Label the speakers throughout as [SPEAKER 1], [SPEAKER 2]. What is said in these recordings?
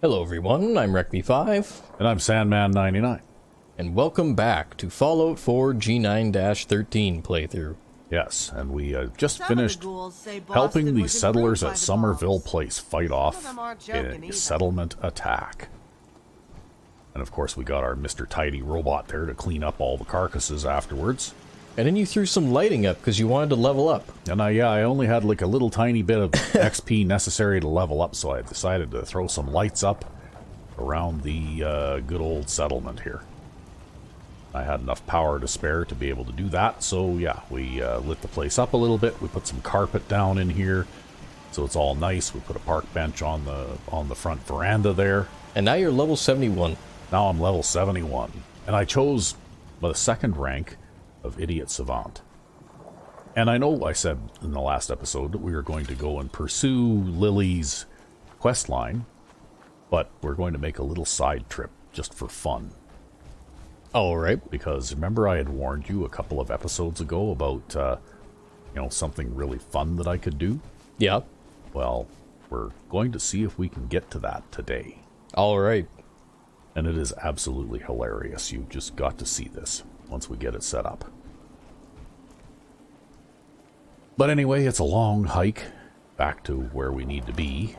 [SPEAKER 1] Hello everyone, I'm Rec5,
[SPEAKER 2] And I'm Sandman99.
[SPEAKER 1] and welcome back to Fallout 4 G9-13 playthrough.
[SPEAKER 2] Yes, and we just
[SPEAKER 3] Some of the
[SPEAKER 2] finished
[SPEAKER 3] ghouls say
[SPEAKER 2] helping
[SPEAKER 3] Boston
[SPEAKER 2] the
[SPEAKER 3] was
[SPEAKER 2] settlers
[SPEAKER 3] improved by
[SPEAKER 2] at
[SPEAKER 3] the
[SPEAKER 2] Somerville
[SPEAKER 3] bombs.
[SPEAKER 2] Place fight
[SPEAKER 3] Some of
[SPEAKER 2] off
[SPEAKER 3] them aren't joking
[SPEAKER 2] a
[SPEAKER 3] either.
[SPEAKER 2] settlement attack. And of course we got our Mr. Tidy robot there to clean up all the carcasses afterwards.
[SPEAKER 1] And then you threw some lighting up because you wanted to level up.
[SPEAKER 2] And I only had like a little tiny bit of XP necessary to level up, so I decided to throw some lights up around the good old settlement here. I had enough power to spare to be able to do that, so yeah, we lit the place up a little bit. We put some carpet down in here, so it's all nice. We put a park bench on the front veranda there.
[SPEAKER 1] And now you're level 71.
[SPEAKER 2] Now I'm level 71, and I chose the second rank of Idiot Savant. And I know I said in the last episode that we were going to go and pursue Lily's quest line, but we're going to make a little side trip just for fun.
[SPEAKER 1] Alright.
[SPEAKER 2] Because remember I had warned you a couple of episodes ago about, something really fun that I could do?
[SPEAKER 1] Yeah.
[SPEAKER 2] Well, we're going to see if we can get to that today.
[SPEAKER 1] Alright.
[SPEAKER 2] And it is absolutely hilarious. You've just got to see this once we get it set up. But anyway, it's a long hike back to where we need to be.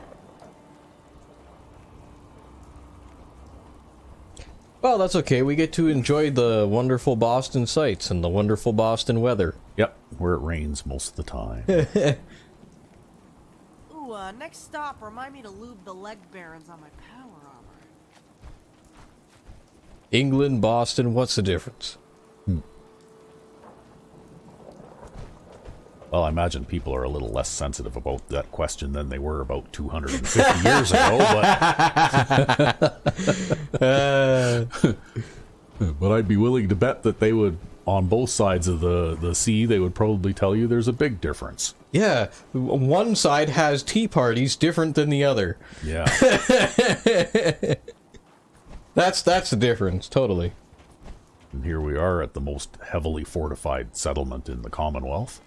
[SPEAKER 1] Well, that's okay. We get to enjoy the wonderful Boston sights and the wonderful Boston weather.
[SPEAKER 2] Yep, where it rains most of the time.
[SPEAKER 3] Ooh, next stop, remind me to lube the leg bearings on my power armor.
[SPEAKER 1] England, Boston, what's the difference?
[SPEAKER 2] Well, I imagine people are a little less sensitive about that question than they were about 250 years ago, but I'd be willing to bet that they would, on both sides of the sea, they would probably tell you there's a big difference.
[SPEAKER 1] Yeah, one side has tea parties different than the other.
[SPEAKER 2] Yeah.
[SPEAKER 1] That's the difference, totally.
[SPEAKER 2] And here we are at the most heavily fortified settlement in the Commonwealth.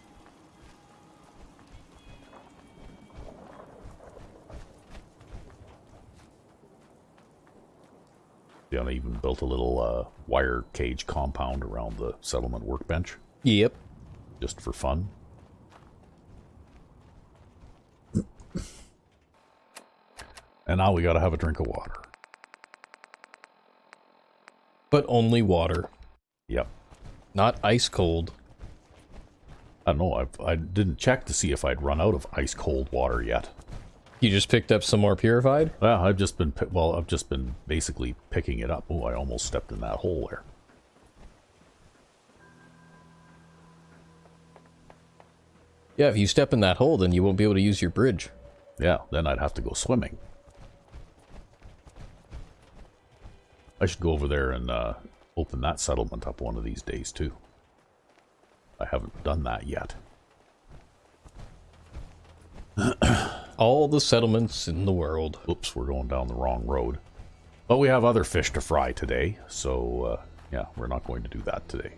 [SPEAKER 2] Yeah, they even built a little wire cage compound around the settlement workbench,
[SPEAKER 1] Yep.
[SPEAKER 2] just for fun. And now we gotta have a drink of water.
[SPEAKER 1] But only water.
[SPEAKER 2] Yep.
[SPEAKER 1] Not ice cold.
[SPEAKER 2] I don't know, I didn't check to see if I'd run out of ice cold water yet.
[SPEAKER 1] You just picked up some more purified?
[SPEAKER 2] Well, I've just been basically picking it up. Oh, I almost stepped in that hole there.
[SPEAKER 1] Yeah, if you step in that hole, then you won't be able to use your bridge.
[SPEAKER 2] Yeah, then I'd have to go swimming. I should go over there and open that settlement up one of these days, too. I haven't done that yet.
[SPEAKER 1] All the settlements in the world.
[SPEAKER 2] Oops, we're going down the wrong road. But we have other fish to fry today, so, yeah, we're not going to do that today.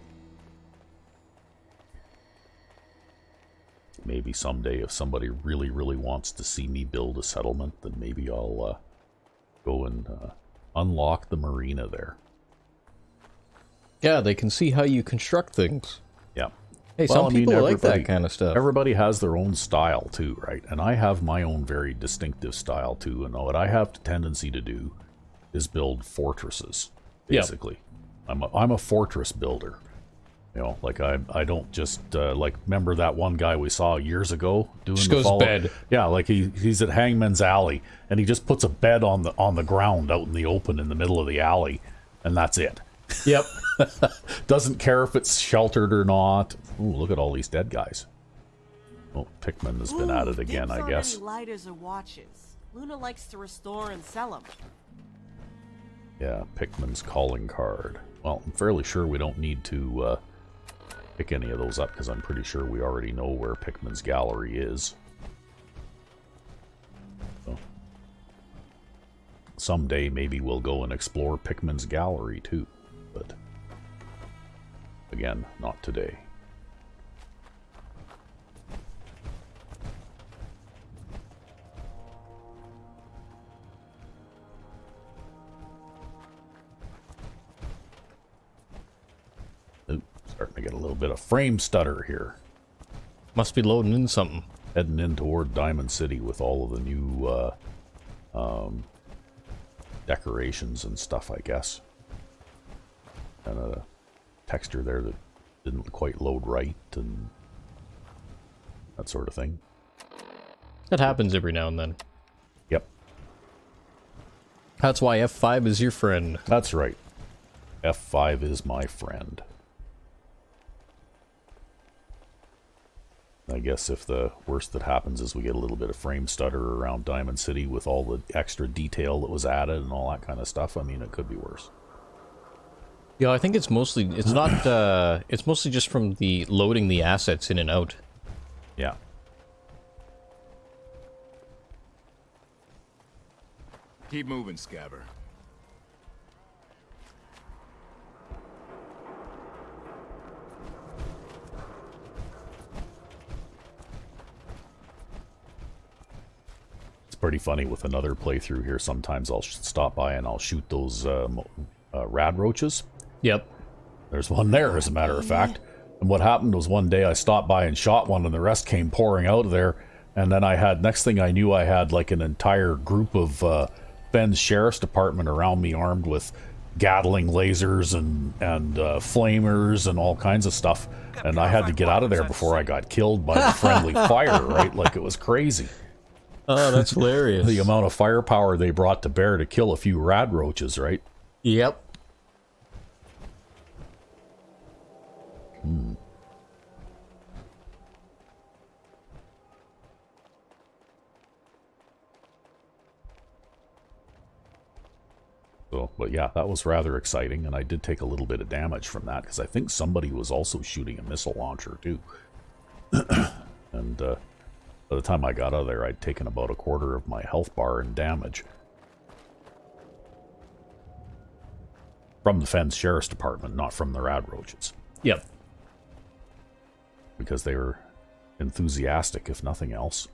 [SPEAKER 2] Maybe someday, if somebody really, really wants to see me build a settlement, then maybe I'll go and unlock the marina there.
[SPEAKER 1] Yeah, they can see how you construct things.
[SPEAKER 2] Yeah.
[SPEAKER 1] Hey,
[SPEAKER 2] Well,
[SPEAKER 1] some people like that kind of stuff.
[SPEAKER 2] Everybody has their own style too, right? And I have my own very distinctive style too. And what I have the tendency to do is build fortresses, basically. Yep. I'm a fortress builder. You know, like I don't just like, remember that one guy we saw years ago doing
[SPEAKER 1] Just
[SPEAKER 2] the
[SPEAKER 1] goes bed.
[SPEAKER 2] Yeah, like he's at Hangman's Alley and he just puts a bed on the ground out in the open in the middle of the alley, and that's it.
[SPEAKER 1] Yep.
[SPEAKER 2] Doesn't care if it's sheltered or not. Ooh, look at all these dead guys. Well, Pikmin has been at it again, I guess.
[SPEAKER 3] Any lighters or watches. Luna likes to restore and sell them.
[SPEAKER 2] Yeah, Pikmin's calling card. Well, I'm fairly sure we don't need to pick any of those up because I'm pretty sure we already know where Pikmin's gallery is. So, someday maybe we'll go and explore Pikmin's gallery too, but again, not today. I get a little bit of frame stutter here.
[SPEAKER 1] Must be loading in something.
[SPEAKER 2] Heading in toward Diamond City with all of the new decorations and stuff, I guess. And a texture there that didn't quite load right and that sort of thing.
[SPEAKER 1] That happens every now and then.
[SPEAKER 2] Yep.
[SPEAKER 1] That's why F5 is your friend.
[SPEAKER 2] That's right. F5 is my friend. I guess if the worst that happens is we get a little bit of frame stutter around Diamond City with all the extra detail that was added and all that kind of stuff, I mean, it could be worse.
[SPEAKER 1] Yeah, I think it's mostly, it's not, it's mostly just from the loading the assets in and out.
[SPEAKER 2] Yeah.
[SPEAKER 4] Keep moving, Scabber.
[SPEAKER 2] It's pretty funny with another playthrough here. Sometimes I'll stop by and I'll shoot those rad roaches.
[SPEAKER 1] Yep.
[SPEAKER 2] There's one there, as a matter of fact. And what happened was one day I stopped by and shot one and the rest came pouring out of there. And then I had, next thing I knew, I had like an entire group of Ben's Sheriff's Department around me armed with Gatling lasers and flamers and all kinds of stuff. And I had to get out of there before I got killed by the friendly fire, right? Like, it was crazy.
[SPEAKER 1] Oh, that's hilarious.
[SPEAKER 2] The amount of firepower they brought to bear to kill a few rad roaches, right?
[SPEAKER 1] Yep.
[SPEAKER 2] So, but yeah, that was rather exciting, and I did take a little bit of damage from that, because I think somebody was also shooting a missile launcher, too. And by the time I got out of there, I'd taken about a quarter of my health bar in damage. From the Fens Sheriff's Department, not from the rad roaches.
[SPEAKER 1] Yep.
[SPEAKER 2] Because they were enthusiastic, if nothing else.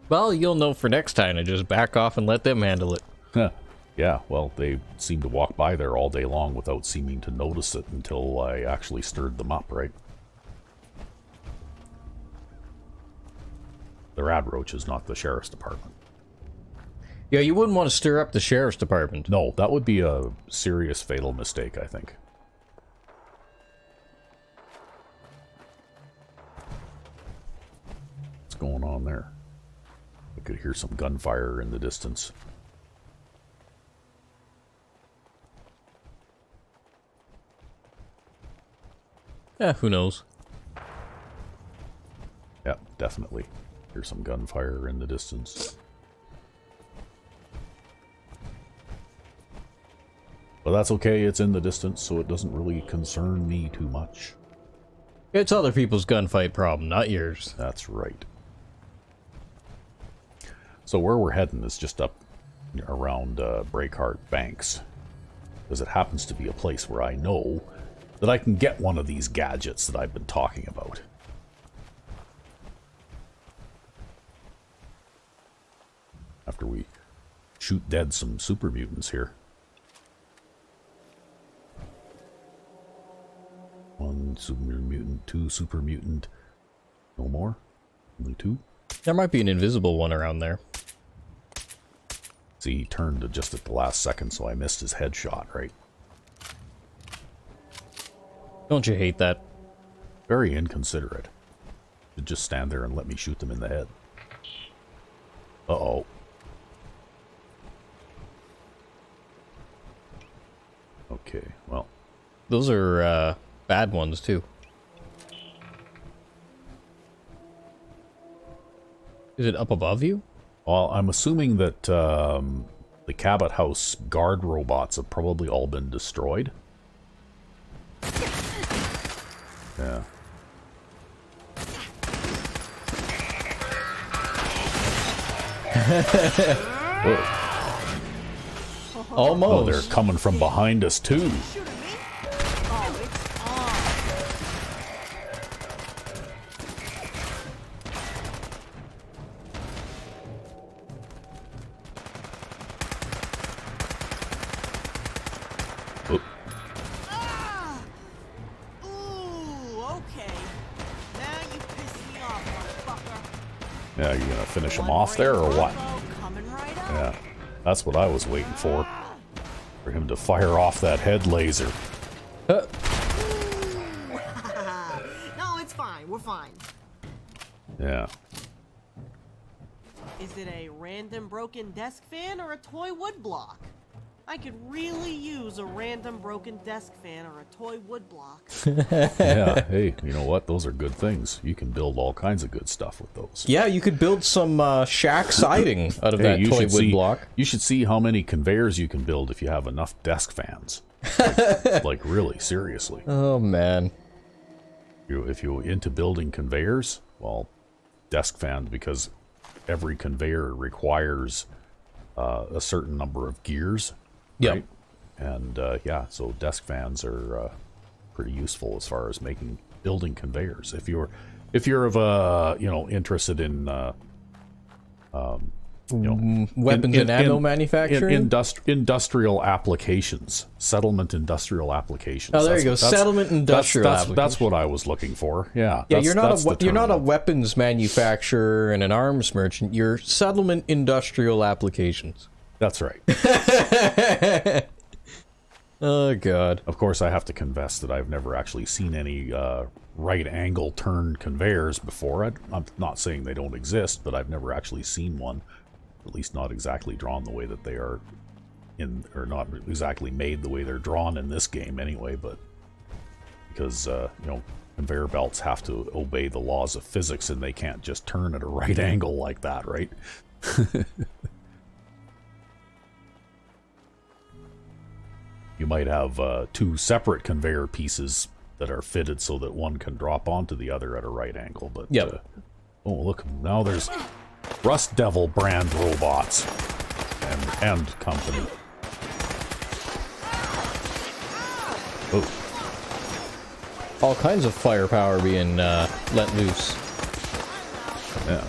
[SPEAKER 1] Well, you'll know for next time to just back off and let them handle it.
[SPEAKER 2] Yeah, well, they seemed to walk by there all day long without seeming to notice it until I actually stirred them up, right? The rad roaches, not the Sheriff's Department.
[SPEAKER 1] Yeah, you wouldn't want to stir up the Sheriff's Department.
[SPEAKER 2] No, that would be a serious fatal mistake, I think. What's going on there? I could hear some gunfire in the distance.
[SPEAKER 1] Yeah, who knows?
[SPEAKER 2] Yeah, definitely. Hear some gunfire in the distance. But that's okay, it's in the distance, so it doesn't really concern me too much.
[SPEAKER 1] It's other people's gunfight problem, not yours.
[SPEAKER 2] That's right. So where we're heading is just up around Breakheart Banks. Because it happens to be a place where I know that I can get one of these gadgets that I've been talking about. After we shoot dead some super mutants here. One super mutant, two super mutant. No more? Only two?
[SPEAKER 1] There might be an invisible one around there.
[SPEAKER 2] See, he turned just at the last second, so I missed his headshot, right?
[SPEAKER 1] Don't you hate that?
[SPEAKER 2] Very inconsiderate. To just stand there and let me shoot them in the head. Uh-oh. Okay, well.
[SPEAKER 1] Those are, bad ones, too. Is it up above you?
[SPEAKER 2] Well, I'm assuming that the Cabot House guard robots have probably all been destroyed. Yeah.
[SPEAKER 1] Almost.
[SPEAKER 2] Oh, they're coming from behind us, too. Yeah, you gonna finish him off there or what?
[SPEAKER 3] Coming right up.
[SPEAKER 2] Yeah, that's what I was waiting for. For him to fire off that head laser.
[SPEAKER 3] No, it's fine. We're fine.
[SPEAKER 2] Yeah.
[SPEAKER 3] Is it a random broken desk fan or a toy wood block? I could really use a random broken desk fan or a toy wood block.
[SPEAKER 2] Yeah, hey, you know what? Those are good things. You can build all kinds of good stuff with those.
[SPEAKER 1] Yeah, you could build some shack siding out of that toy wood block.
[SPEAKER 2] You should see how many conveyors you can build if you have enough desk fans. Like really, seriously.
[SPEAKER 1] Oh, man.
[SPEAKER 2] If you're into building conveyors, well, desk fans, because every conveyor requires a certain number of gears.
[SPEAKER 1] Yep.
[SPEAKER 2] Right? And yeah, so desk fans are pretty useful as far as building conveyors. If you're of interested in
[SPEAKER 1] Weapons and ammo manufacturing?
[SPEAKER 2] Industrial applications. Settlement industrial applications.
[SPEAKER 1] Oh, there you go. Settlement industrial applications.
[SPEAKER 2] That's what I was looking for. Yeah.
[SPEAKER 1] Yeah, you're not a weapons manufacturer and an arms merchant. You're settlement industrial applications.
[SPEAKER 2] That's right.
[SPEAKER 1] Oh, God.
[SPEAKER 2] Of course, I have to confess that I've never actually seen any right angle turn conveyors before. I'm not saying they don't exist, but I've never actually seen one. At least not exactly drawn the way that they are or not exactly made the way they're drawn in this game anyway, but because, conveyor belts have to obey the laws of physics and they can't just turn at a right angle like that, right? You might have two separate conveyor pieces that are fitted so that one can drop onto the other at a right angle. But
[SPEAKER 1] yep.
[SPEAKER 2] Oh, look, now there's Rust Devil brand robots and company. Oh.
[SPEAKER 1] All kinds of firepower being let loose.
[SPEAKER 2] Yeah.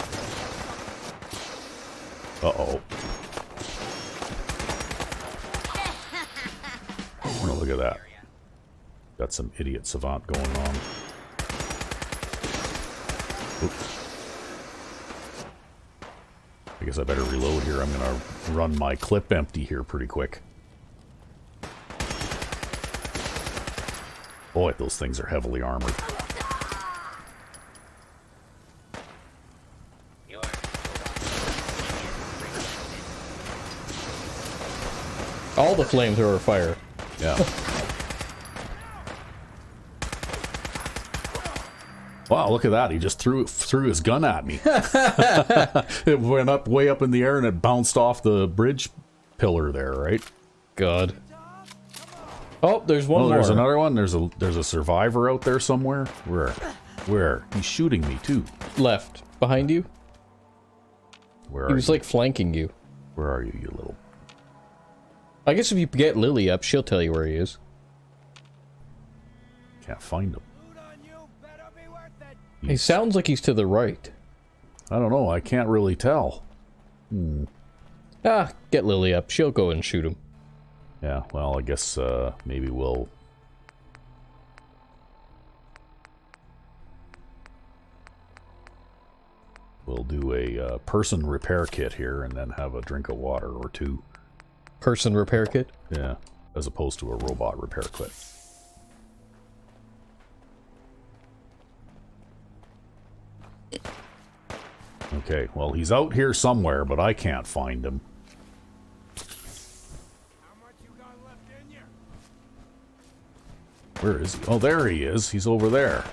[SPEAKER 2] Uh-oh. Oh, look at that. Got some idiot savant going on. Oops. I guess I better reload here. I'm gonna run my clip empty here pretty quick. Boy, those things are heavily armored.
[SPEAKER 1] All the flamethrower fire.
[SPEAKER 2] Yeah. Wow, look at that. He just threw his gun at me. It went up way up in the air and it bounced off the bridge pillar there, right?
[SPEAKER 1] God. Oh, there's one more.
[SPEAKER 2] There's another one. There's a survivor out there somewhere. Where? He's shooting me too.
[SPEAKER 1] Left. Behind you?
[SPEAKER 2] Where are
[SPEAKER 1] He was like flanking you.
[SPEAKER 2] Where are you, you little...
[SPEAKER 1] I guess if you get Lily up, she'll tell you where he is.
[SPEAKER 2] Can't find him.
[SPEAKER 1] He sounds like he's to the right.
[SPEAKER 2] I don't know. I can't really tell.
[SPEAKER 1] Ah, get Lily up. She'll go and shoot him.
[SPEAKER 2] Yeah, well, I guess maybe we'll do a person repair kit here and then have a drink of water or two.
[SPEAKER 1] Person repair kit?
[SPEAKER 2] Yeah, as opposed to a robot repair kit. Okay, well, he's out here somewhere, but I can't find him. Where is he? Oh, there he is. He's over there.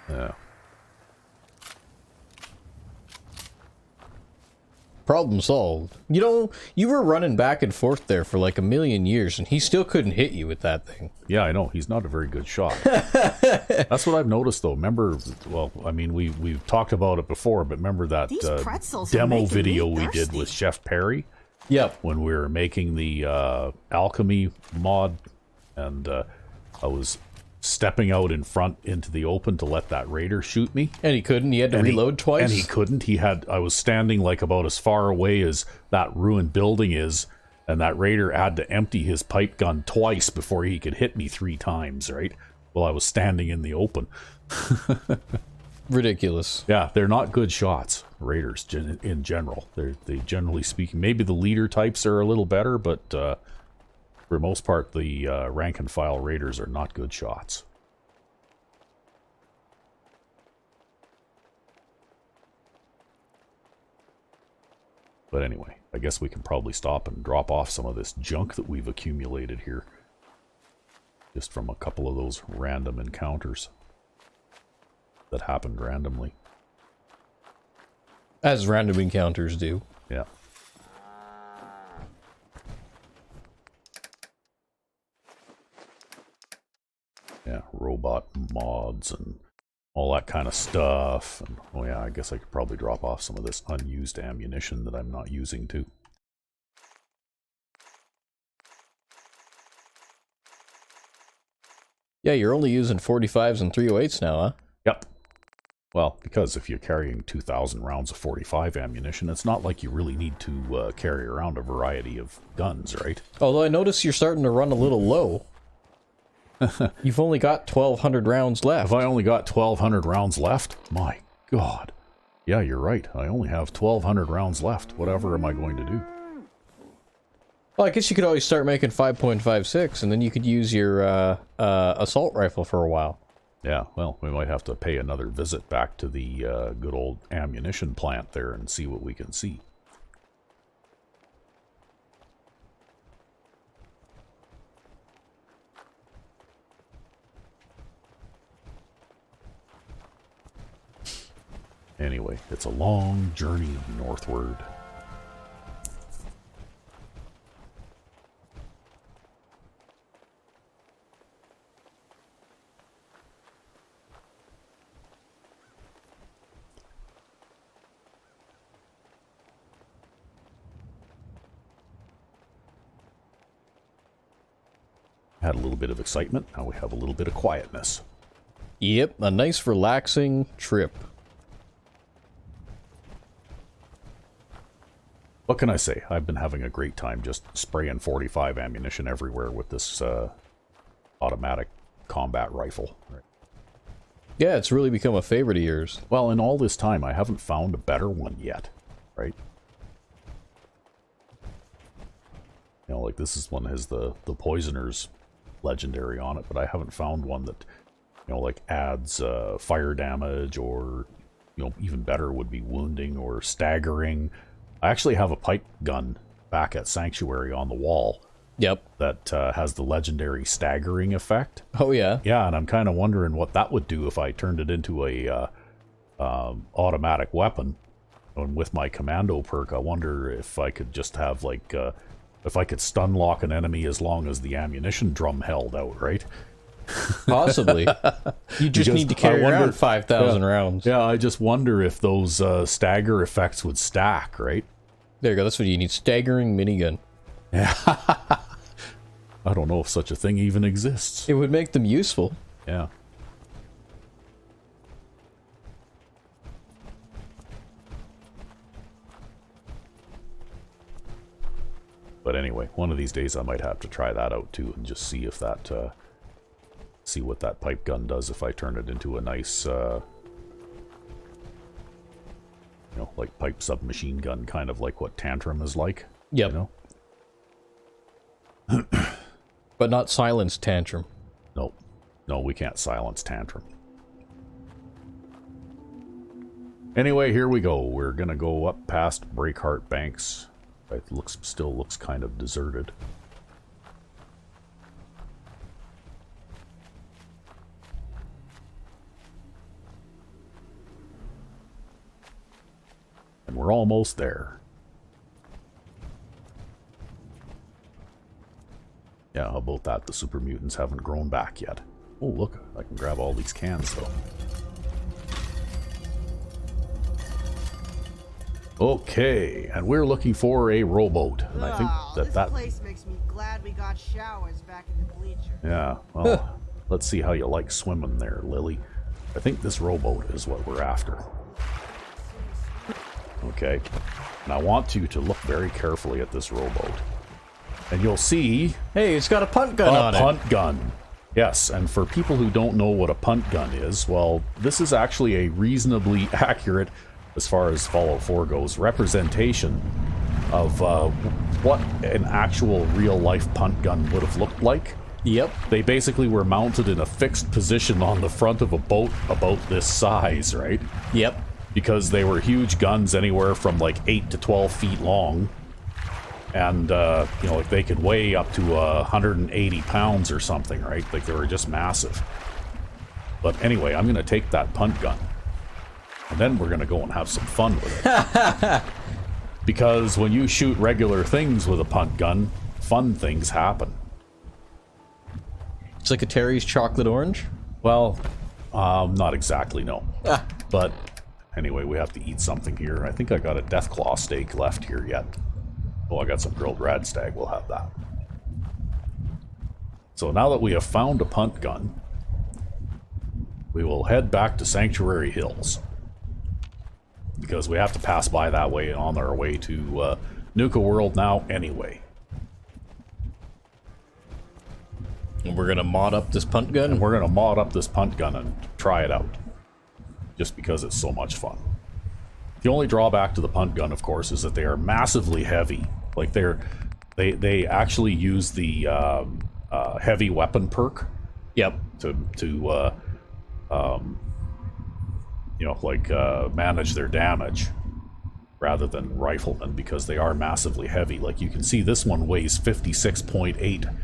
[SPEAKER 2] Yeah.
[SPEAKER 1] Problem solved. You know, you were running back and forth there for like a million years, and he still couldn't hit you with that thing.
[SPEAKER 2] Yeah, I know. He's not a very good shot. That's what I've noticed, though. Remember, well, I mean, we've talked about it before, but remember that demo video we did with Chef Perry?
[SPEAKER 1] Yep.
[SPEAKER 2] When we were making the alchemy mod, and I was stepping out in front into the open to let that raider shoot me.
[SPEAKER 1] And he couldn't. He had to reload twice.
[SPEAKER 2] And he couldn't. I was standing like about as far away as that ruined building is, And that raider had to empty his pipe gun twice before he could hit me 3 times, right? While I was standing in the open.
[SPEAKER 1] Ridiculous.
[SPEAKER 2] Yeah, they're not good shots, raiders, in general. They generally speaking, maybe the leader types are a little better, but for the most part, the rank and file raiders are not good shots. But anyway, I guess we can probably stop and drop off some of this junk that we've accumulated here. Just from a couple of those random encounters that happened randomly.
[SPEAKER 1] As random encounters do.
[SPEAKER 2] Yeah. Yeah, robot mods and all that kind of stuff. And, oh yeah, I guess I could probably drop off some of this unused ammunition that I'm not using too.
[SPEAKER 1] Yeah, you're only using 45s and 308s now, huh?
[SPEAKER 2] Yep. Well, because if you're carrying 2,000 rounds of 45 ammunition, it's not like you really need to carry around a variety of guns, right?
[SPEAKER 1] Although I notice you're starting to run a little low. You've only got 1,200 rounds left.
[SPEAKER 2] Have I only got 1,200 rounds left? My God. Yeah, you're right. I only have 1,200 rounds left. Whatever am I going to do?
[SPEAKER 1] Well, I guess you could always start making 5.56, and then you could use your assault rifle for a while.
[SPEAKER 2] Yeah, well, we might have to pay another visit back to the good old ammunition plant there and see what we can see. Anyway, it's a long journey northward. Had a little bit of excitement, now we have a little bit of quietness.
[SPEAKER 1] Yep, a nice relaxing trip.
[SPEAKER 2] What can I say? I've been having a great time just spraying 45 ammunition everywhere with this automatic combat rifle. Right.
[SPEAKER 1] Yeah, it's really become a favorite of yours.
[SPEAKER 2] Well, in all this time, I haven't found a better one yet, right? You know, like this is one that has the Poisoner's legendary on it, but I haven't found one that, you know, like adds fire damage or, you know, even better would be wounding or staggering. I actually have a pipe gun back at Sanctuary on the wall.
[SPEAKER 1] Yep.
[SPEAKER 2] That has the legendary staggering effect.
[SPEAKER 1] Oh, yeah?
[SPEAKER 2] Yeah, and I'm kind of wondering what that would do if I turned it into a automatic weapon. And with my commando perk, I wonder if I could just have, like, if I could stun lock an enemy as long as the ammunition drum held out, right?
[SPEAKER 1] Possibly. You just need to carry around 5,000 rounds.
[SPEAKER 2] Yeah, I just wonder if those stagger effects would stack, right?
[SPEAKER 1] There you go, that's what you need. Staggering minigun.
[SPEAKER 2] Yeah. I don't know if such a thing even exists.
[SPEAKER 1] It would make them useful.
[SPEAKER 2] Yeah. But anyway, one of these days I might have to try that out too and just see if that, see what that pipe gun does if I turn it into a nice, you know, like pipe submachine gun, kind of like what Tantrum is like.
[SPEAKER 1] Yep.
[SPEAKER 2] You know?
[SPEAKER 1] But not silence Tantrum.
[SPEAKER 2] No. No, we can't silence Tantrum. Anyway, here we go. We're gonna go up past Breakheart Banks. It still looks kind of deserted. And we're almost there. Yeah, how about that? The super mutants haven't grown back yet. Oh, look, I can grab all these cans, though. Okay, and we're looking for a rowboat. And I think
[SPEAKER 3] this place makes me glad we got showers back in the bleachers.
[SPEAKER 2] Yeah, well, let's see how you like swimming there, Lily. I think this rowboat is what we're after. Okay, and I want you to look very carefully at this rowboat. And you'll see
[SPEAKER 1] Hey, it's got a punt gun on
[SPEAKER 2] a
[SPEAKER 1] it.
[SPEAKER 2] punt gun. Yes, and for people who don't know what a punt gun is, well, this is actually a reasonably accurate, as far as Fallout 4 goes, representation of what an actual real-life punt gun would have looked like.
[SPEAKER 1] Yep.
[SPEAKER 2] They basically were mounted in a fixed position on the front of a boat about this size, right?
[SPEAKER 1] Yep.
[SPEAKER 2] Because they were huge guns, anywhere from like 8 to 12 feet long. And, you know, like they could weigh up to 180 pounds or something, right? Like they were just massive. But anyway, I'm going to take that punt gun. And then we're going to go and have some fun with it. Because when you shoot regular things with a punt gun, fun things happen.
[SPEAKER 1] It's like a Terry's chocolate orange.
[SPEAKER 2] Well, not exactly, no. But anyway, we have to eat something here. I think I got a Deathclaw steak left here yet. Oh, I got some grilled radstag. We'll have that. So now that we have found a punt gun, we will head back to Sanctuary Hills. Because we have to pass by that way on our way to Nuka World now anyway.
[SPEAKER 1] And we're gonna mod up this punt gun.
[SPEAKER 2] And we're going to mod up this punt gun and try it out. Just because it's so much fun. The only drawback to the punt gun, of course, is that they are massively heavy. Like they actually use the heavy weapon perk.
[SPEAKER 1] Yep.
[SPEAKER 2] To you know, like manage their damage rather than riflemen, because they are massively heavy. Like you can see, this one weighs 56.8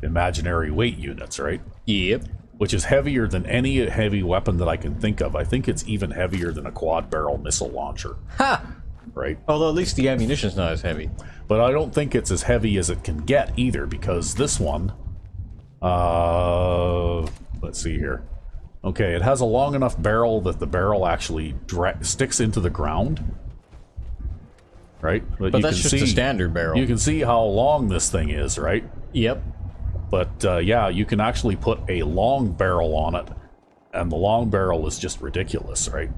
[SPEAKER 2] imaginary weight units, right?
[SPEAKER 1] Yep.
[SPEAKER 2] Which is heavier than any heavy weapon that I can think of. I think it's even heavier than a quad barrel missile launcher.
[SPEAKER 1] Ha!
[SPEAKER 2] Right?
[SPEAKER 1] Although at least the ammunition's not as heavy.
[SPEAKER 2] But I don't think it's as heavy as it can get either, because this one, let's see here. Okay, it has a long enough barrel that the barrel actually sticks into the ground. Right?
[SPEAKER 1] But that's just a standard barrel.
[SPEAKER 2] You can see how long this thing is, right?
[SPEAKER 1] Yep.
[SPEAKER 2] But yeah, you can actually put a long barrel on it, and the long barrel is just ridiculous, right?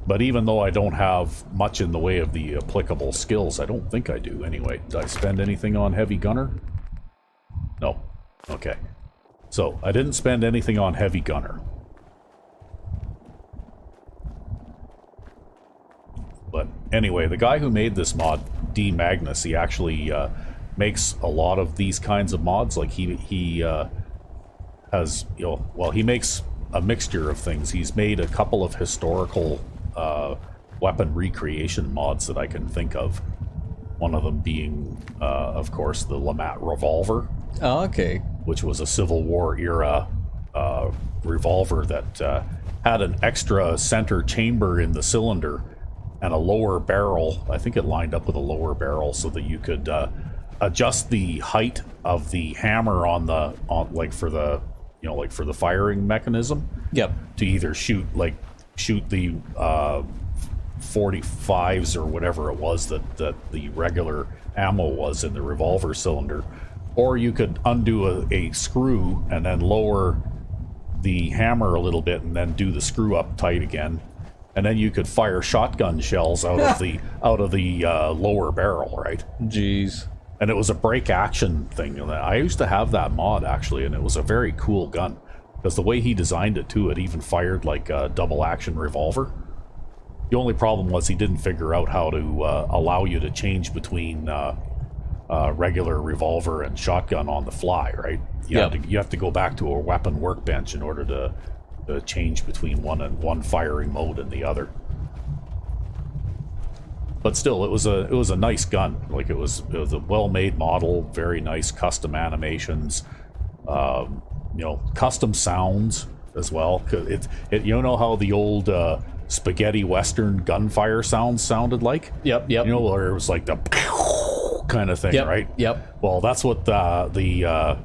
[SPEAKER 2] But even though I don't have much in the way of the applicable skills, I don't think I do anyway. Did I spend anything on heavy gunner? No. Okay. So, I didn't spend anything on heavy gunner. But anyway, the guy who made this mod, D. Magnus, he actually makes a lot of these kinds of mods. Like he has, you know, well, he makes a mixture of things. He's made a couple of historical weapon recreation mods that I can think of. One of them being, of course, the Lamat revolver.
[SPEAKER 1] Oh, okay.
[SPEAKER 2] Which was a Civil War era revolver that had an extra center chamber in the cylinder and a lower barrel. I think it lined up with a lower barrel so that you could adjust the height of the hammer on like for the, you know, like for the firing mechanism.
[SPEAKER 1] Yep.
[SPEAKER 2] To either shoot the 45s or whatever it was that the regular ammo was in the revolver cylinder, or you could undo a screw and then lower the hammer a little bit and then do the screw up tight again, and then you could fire shotgun shells out of the lower barrel, right? Jeez. And it was a break action thing. I used to have that mod actually, and it was a very cool gun because the way he designed it too, it even fired like a double action revolver. The only problem was he didn't figure out how to allow you to change between regular revolver and shotgun on the fly, right? You have to go back to a weapon workbench in order to change between one firing mode and the other. But still, it was a nice gun. Like it was a well-made model, very nice custom animations, you know, custom sounds as well. You know how the old spaghetti western gunfire sounds sounded like? Yep. You know, where it was like the kind of thing, right? Yep. Well, that's what the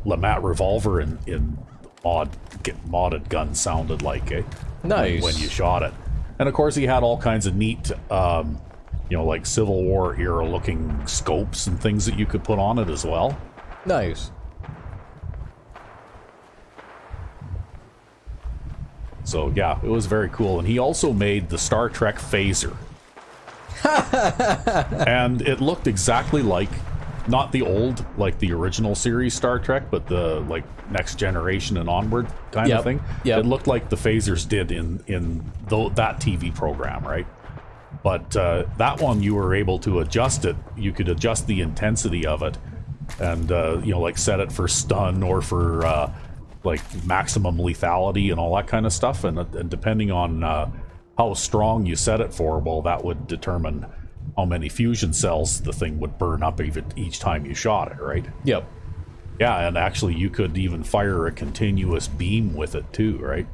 [SPEAKER 2] Lamat revolver in modded gun sounded like, eh? Nice. When you shot it. And of course, he had all kinds of neat, you know, like Civil War era looking scopes and things that you could put on it as well. Nice. So yeah, it was very cool. And he also made the Star Trek phaser. And it looked exactly like, not the old, like the original series Star Trek, but the like Next Generation and onward kind of thing.
[SPEAKER 1] Yep.
[SPEAKER 2] It looked like the phasers did in that TV program, right? But that one, you were able to adjust it. You could adjust the intensity of it, and you know, like set it for stun or for like maximum lethality and all that kind of stuff. And depending on how strong you set it for, well, that would determine how many fusion cells the thing would burn up each time you shot it, right?
[SPEAKER 1] Yep.
[SPEAKER 2] Yeah, and actually you could even fire a continuous beam with it too, right?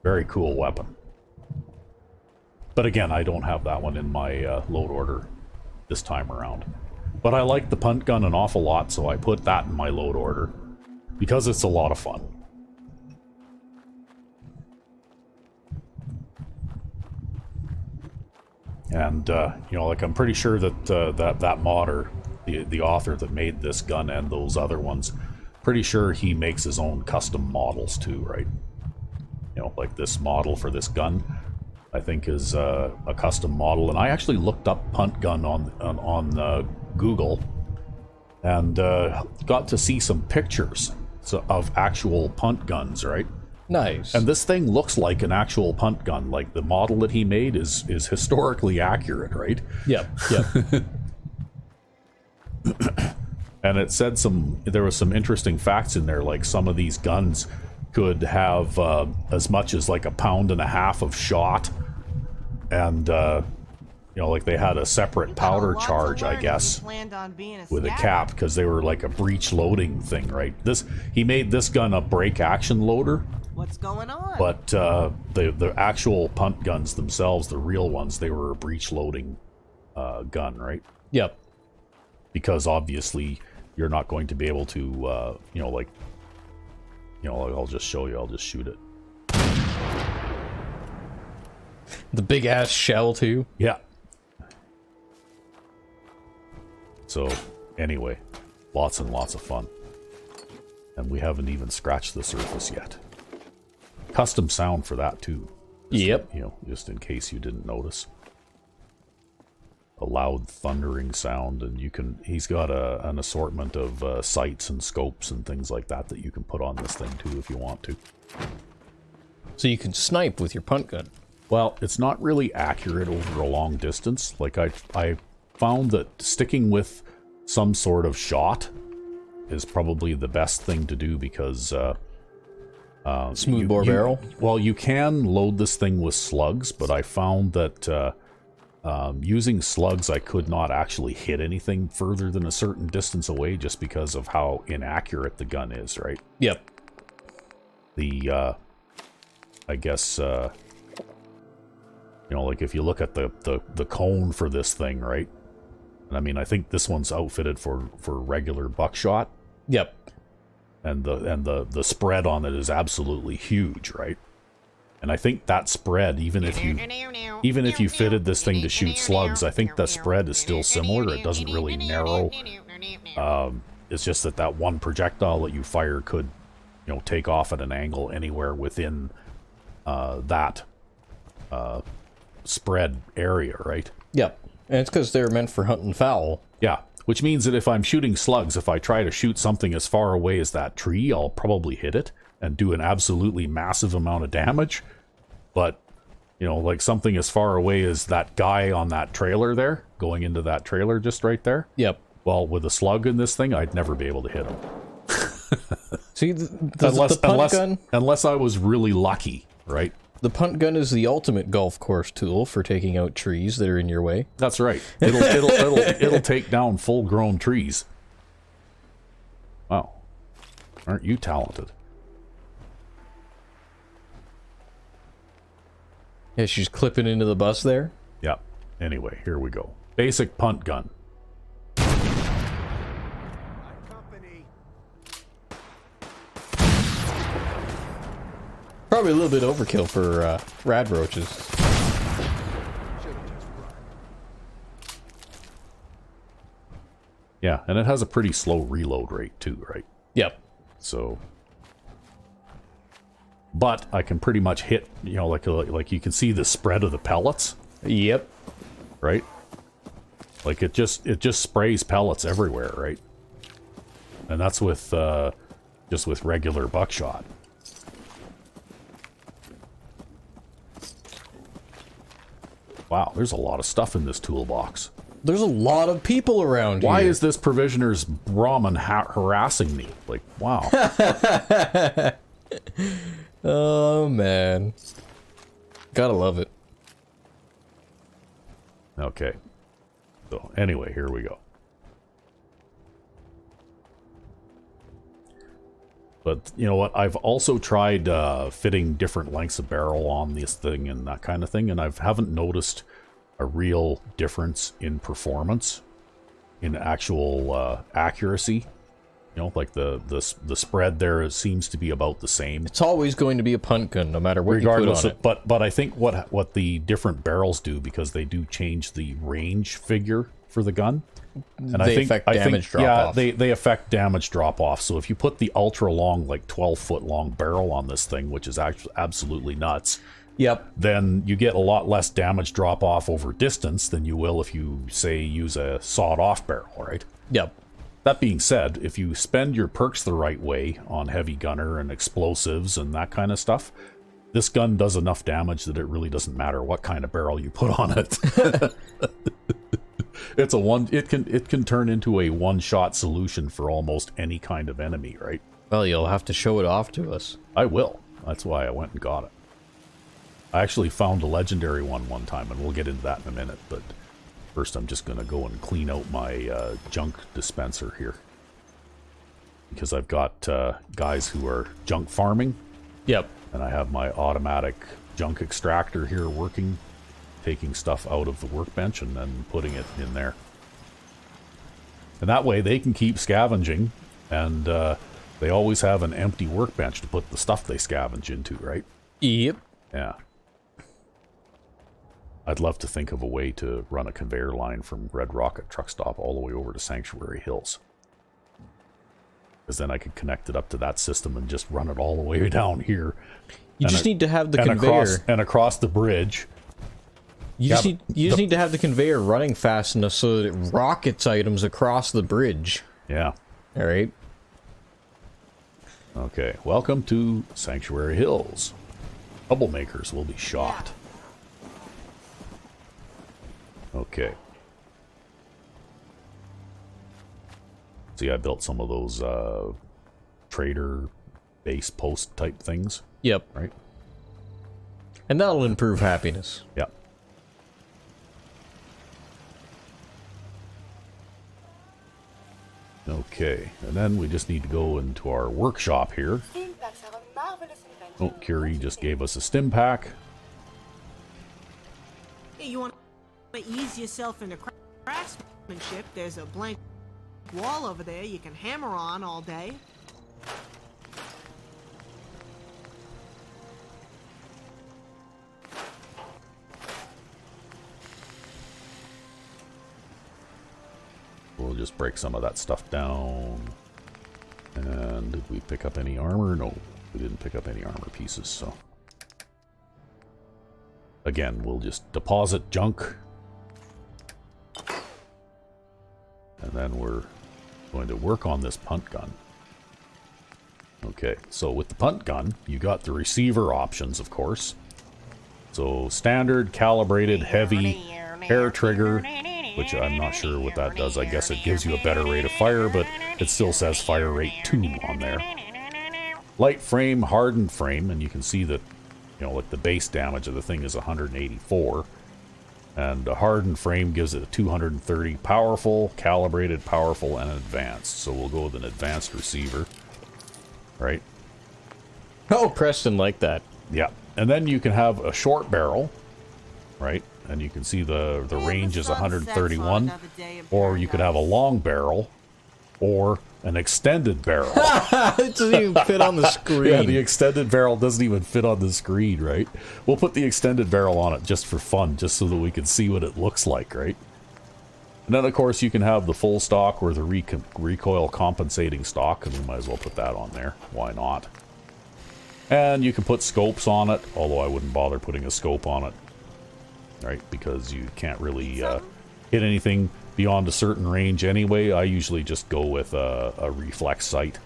[SPEAKER 2] Very cool weapon. But again, I don't have that one in my load order this time around. But I like the punt gun an awful lot, so I put that in my load order because it's a lot of fun. And you know, like, I'm pretty sure that that modder, the author that made this gun and those other ones, pretty sure he makes his own custom models too, right? You know, like this model for this gun, I think is a custom model. And I actually looked up punt gun on Google and got to see some pictures of actual punt guns, right?
[SPEAKER 1] Nice.
[SPEAKER 2] And this thing looks like an actual punt gun. Like, the model that he made is historically accurate, right?
[SPEAKER 1] Yep. Yep.
[SPEAKER 2] And it said there was some interesting facts in there, like some of these guns could have as much as like 1.5 pounds of shot, and you know, like they had a separate powder charge, I guess, with a cap, because they were like a breech loading thing, right? He made this gun a break action loader.
[SPEAKER 3] What's going on?
[SPEAKER 2] But the actual punt guns themselves, the real ones, they were a breech loading gun, right?
[SPEAKER 1] Yep.
[SPEAKER 2] Because obviously you're not going to be able to, you know, like, you know, I'll just show you. I'll just shoot it.
[SPEAKER 1] The big ass shell too.
[SPEAKER 2] Yeah. So anyway, lots and lots of fun, and we haven't even scratched the surface yet. Custom sound for that too.
[SPEAKER 1] Yep.
[SPEAKER 2] You know, just in case you didn't notice. A loud thundering sound, and he's got an assortment of sights and scopes and things like that you can put on this thing too if you want to.
[SPEAKER 1] So you can snipe with your punt gun.
[SPEAKER 2] Well, it's not really accurate over a long distance. Like, I found that sticking with some sort of shot is probably the best thing to do, because
[SPEAKER 1] Smoothbore barrel?
[SPEAKER 2] Well, you can load this thing with slugs, but I found that using slugs, I could not actually hit anything further than a certain distance away, just because of how inaccurate the gun is, right?
[SPEAKER 1] Yep.
[SPEAKER 2] I guess, you know, like if you look at the cone for this thing, right? And I mean, I think this one's outfitted for regular buckshot.
[SPEAKER 1] Yep.
[SPEAKER 2] And the spread on it is absolutely huge, right? And I think that spread, even if you fitted this thing to shoot slugs, I think the spread is still similar. It doesn't really narrow. It's just that one projectile that you fire could, you know, take off at an angle anywhere within that spread area, right?
[SPEAKER 1] Yep. And it's because they're meant for hunting fowl.
[SPEAKER 2] Yeah. Which means that if I'm shooting slugs, if I try to shoot something as far away as that tree, I'll probably hit it and do an absolutely massive amount of damage. But, you know, like something as far away as that guy on that trailer there, going into that trailer just right there.
[SPEAKER 1] Yep.
[SPEAKER 2] Well, with a slug in this thing, I'd never be able to hit him.
[SPEAKER 1] See, the punt gun?
[SPEAKER 2] Unless I was really lucky, right?
[SPEAKER 1] The punt gun is the ultimate golf course tool for taking out trees that are in your way.
[SPEAKER 2] That's right. It'll take down full-grown trees. Wow. Aren't you talented?
[SPEAKER 1] Yeah, she's clipping into the bus there.
[SPEAKER 2] Yeah. Anyway, here we go. Basic punt gun.
[SPEAKER 1] Probably a little bit overkill for rad roaches.
[SPEAKER 2] Yeah, and it has a pretty slow reload rate too, right?
[SPEAKER 1] Yep.
[SPEAKER 2] So, but I can pretty much hit, you know, like you can see the spread of the pellets,
[SPEAKER 1] Yep.
[SPEAKER 2] right? Like it just sprays pellets everywhere, right? And that's with just with regular buckshot. Wow, there's a lot of stuff in this toolbox.
[SPEAKER 1] There's a lot of people around
[SPEAKER 2] Why
[SPEAKER 1] here.
[SPEAKER 2] is this provisioner's Brahmin harassing me? Like, wow.
[SPEAKER 1] Oh, man. Gotta love it.
[SPEAKER 2] Okay. So, anyway, here we go. But, you know what, I've also tried fitting different lengths of barrel on this thing and that kind of thing, and I haven't noticed a real difference in performance, in actual accuracy. You know, like the spread there seems to be about the same.
[SPEAKER 1] It's always going to be a punt gun, no matter what
[SPEAKER 2] Regardless
[SPEAKER 1] you put on
[SPEAKER 2] of, but I think what the different barrels do, because they do change the range figure for the gun. And
[SPEAKER 1] They affect damage drop-off.
[SPEAKER 2] Yeah, they affect damage drop off. So if you put the ultra long, like 12-foot long barrel on this thing, which is actually absolutely nuts,
[SPEAKER 1] Yep.
[SPEAKER 2] then you get a lot less damage drop off over distance than you will if you, say, use a sawed off barrel, right?
[SPEAKER 1] Yep.
[SPEAKER 2] That being said, if you spend your perks the right way on heavy gunner and explosives and that kind of stuff, this gun does enough damage that it really doesn't matter what kind of barrel you put on it. It's it can turn into a one-shot solution for almost any kind of enemy, right?
[SPEAKER 1] Well, you'll have to show it off to us.
[SPEAKER 2] I will. That's why I went and got it. I actually found a legendary one time, and we'll get into that in a minute, but first I'm just going to go and clean out my junk dispenser here. Because I've got guys who are junk farming.
[SPEAKER 1] Yep.
[SPEAKER 2] And I have my automatic junk extractor here working, taking stuff out of the workbench and then putting it in there. And that way they can keep scavenging, and they always have an empty workbench to put the stuff they scavenge into, right?
[SPEAKER 1] Yep.
[SPEAKER 2] Yeah. I'd love to think of a way to run a conveyor line from Red Rocket Truck Stop all the way over to Sanctuary Hills. Because then I could connect it up to that system and just run it all the way down here.
[SPEAKER 1] You just need to have the conveyor.
[SPEAKER 2] Across the bridge.
[SPEAKER 1] You just need to have the conveyor running fast enough so that it rockets items across the bridge.
[SPEAKER 2] Yeah.
[SPEAKER 1] All right.
[SPEAKER 2] Okay. Welcome to Sanctuary Hills. Troublemakers will be shot. Okay. See, I built some of those trader base post type things.
[SPEAKER 1] Yep.
[SPEAKER 2] Right?
[SPEAKER 1] And that'll improve happiness.
[SPEAKER 2] Yep. Okay, and then we just need to go into our workshop here. Oh, Curie just gave us a stim pack.
[SPEAKER 3] Hey, you want to ease yourself into craftsmanship? There's a blank wall over there you can hammer on all day.
[SPEAKER 2] We'll just break some of that stuff down. And did we pick up any armor? No, we didn't pick up any armor pieces, so. Again, we'll just deposit junk. And then we're going to work on this punt gun. Okay, so with the punt gun, you got the receiver options, of course. So standard, calibrated, heavy, hair trigger, which I'm not sure what that does. I guess it gives you a better rate of fire, but it still says fire rate 2 on there. Light frame, hardened frame, and you can see that, you know, like the base damage of the thing is 184. And a hardened frame gives it a 230 powerful, calibrated, powerful, and advanced. So we'll go with an advanced receiver. Right?
[SPEAKER 1] Oh, Preston liked that.
[SPEAKER 2] Yeah. And then you can have a short barrel, right? And you can see the range is 131. Or you could have a long barrel, or an extended barrel.
[SPEAKER 1] It doesn't even fit on the screen.
[SPEAKER 2] Yeah, the extended barrel doesn't even fit on the screen, right? We'll put the extended barrel on it just for fun, just so that we can see what it looks like, right? And then, of course, you can have the full stock or the recoil compensating stock, and we might as well put that on there. Why not? And you can put scopes on it, although I wouldn't bother putting a scope on it, right? Because you can't really hit anything beyond a certain range anyway. I usually just go with a reflex sight.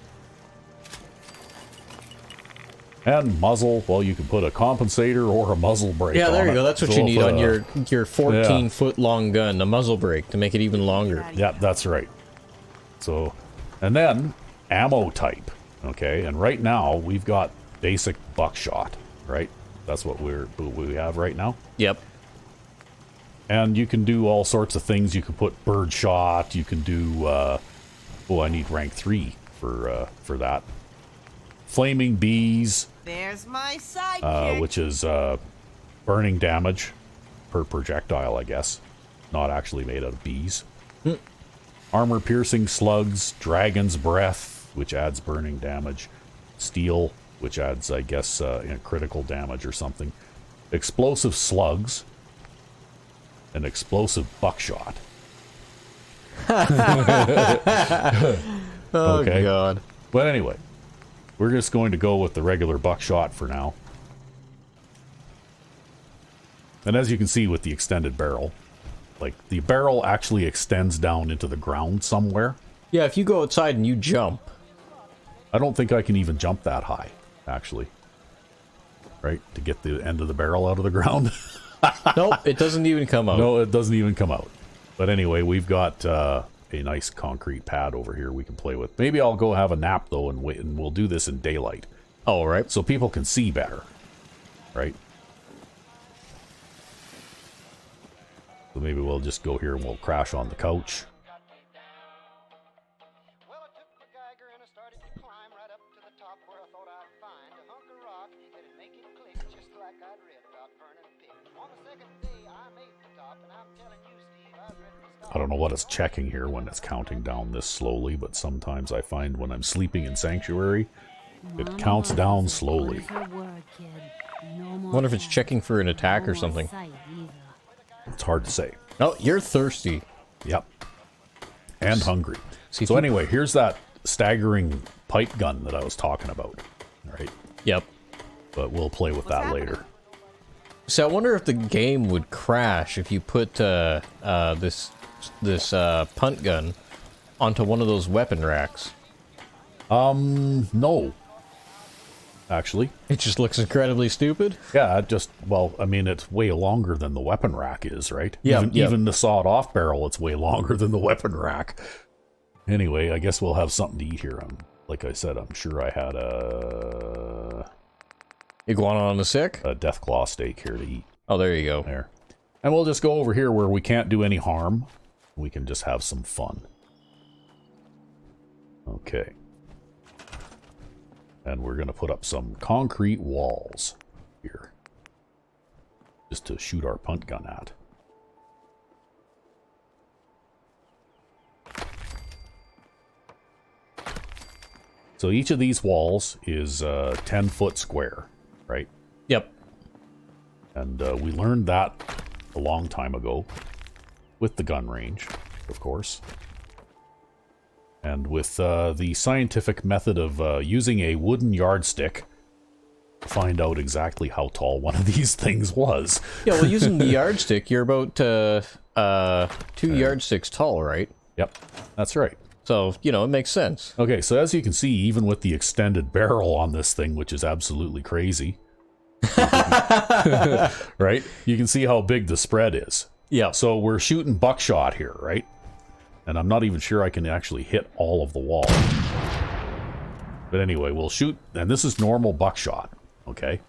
[SPEAKER 2] And muzzle, well, you can put a compensator or a muzzle brake on it.
[SPEAKER 1] Yeah, there you go. That's what
[SPEAKER 2] So
[SPEAKER 1] you need
[SPEAKER 2] if,
[SPEAKER 1] on your 14-foot long gun, a muzzle brake, to make it even longer.
[SPEAKER 2] Yeah, that's right. So, and then ammo type, okay? And right now, we've got basic buckshot, right? That's what we have right now.
[SPEAKER 1] Yep.
[SPEAKER 2] And you can do all sorts of things. You can put bird shot. You can do, oh, I need rank 3 for that. Flaming bees.
[SPEAKER 3] There's my sidekick.
[SPEAKER 2] Which is burning damage per projectile, I guess. Not actually made out of bees. Armor-piercing slugs, dragon's breath, which adds burning damage. Steel, which adds, I guess, critical damage or something. Explosive slugs. And explosive buckshot.
[SPEAKER 1] Oh,
[SPEAKER 2] okay.
[SPEAKER 1] God.
[SPEAKER 2] But anyway, we're just going to go with the regular buckshot for now. And as you can see with the extended barrel, like, the barrel actually extends down into the ground somewhere.
[SPEAKER 1] Yeah, if you go outside and you jump.
[SPEAKER 2] I don't think I can even jump that high, actually. Right? To get the end of the barrel out of the ground.
[SPEAKER 1] Nope, it doesn't even come out.
[SPEAKER 2] No, it doesn't even come out. But anyway, we've got a nice concrete pad over here we can play with. Maybe I'll go have a nap, though, and wait, and we'll do this in daylight.
[SPEAKER 1] Oh, right.
[SPEAKER 2] So people can see better. Right? So maybe we'll just go here and we'll crash on the couch.
[SPEAKER 5] Well, I took the Geiger and I started to climb right up to the top where I thought I'd find a hunk of rock that'd make it click just like I'd read about Vernon Pick. On the second day, I made the top, and I'm telling you, Steve, I was ready to stop.
[SPEAKER 2] I don't know what it's checking here when it's counting down this slowly, but sometimes I find when I'm sleeping in Sanctuary, it counts down slowly.
[SPEAKER 1] Wonder if it's checking for an attack or something.
[SPEAKER 2] It's hard to say.
[SPEAKER 1] Oh, you're thirsty.
[SPEAKER 2] Yep. And hungry.
[SPEAKER 1] See,
[SPEAKER 2] So anyway, here's that staggering pipe gun that I was talking about. All right.
[SPEAKER 1] Yep.
[SPEAKER 2] But we'll play with that later.
[SPEAKER 1] So I wonder if the game would crash if you put this punt gun onto one of those weapon racks.
[SPEAKER 2] No. Actually.
[SPEAKER 1] It just looks incredibly stupid.
[SPEAKER 2] Yeah, it just, well, I mean, it's way longer than the weapon rack is, right?
[SPEAKER 1] Yeah,
[SPEAKER 2] Even the sawed-off barrel, it's way longer than the weapon rack. Anyway, I guess we'll have something to eat here. Like I said, I'm sure I had a
[SPEAKER 1] Iguana on the sick?
[SPEAKER 2] Deathclaw steak here to eat.
[SPEAKER 1] Oh, there you go.
[SPEAKER 2] There. And we'll just go over here where we can't do any harm. We can just have some fun. Okay. And we're going to put up some concrete walls here. Just to shoot our punt gun at. So each of these walls is 10 foot square, right?
[SPEAKER 1] Yep.
[SPEAKER 2] And we learned that a long time ago. With the gun range, of course. And with the scientific method of using a wooden yardstick to find out exactly how tall one of these things was.
[SPEAKER 1] Yeah, well, using the yardstick, you're about 2 yardsticks tall, right?
[SPEAKER 2] Yep, that's right.
[SPEAKER 1] So, you know, it makes sense.
[SPEAKER 2] Okay, so as you can see, even with the extended barrel on this thing, which is absolutely crazy, right? You can see how big the spread is.
[SPEAKER 1] Yeah.
[SPEAKER 2] So we're shooting buckshot here, right? And I'm not even sure I can actually hit all of the wall. But anyway, we'll shoot, and this is normal buckshot, okay?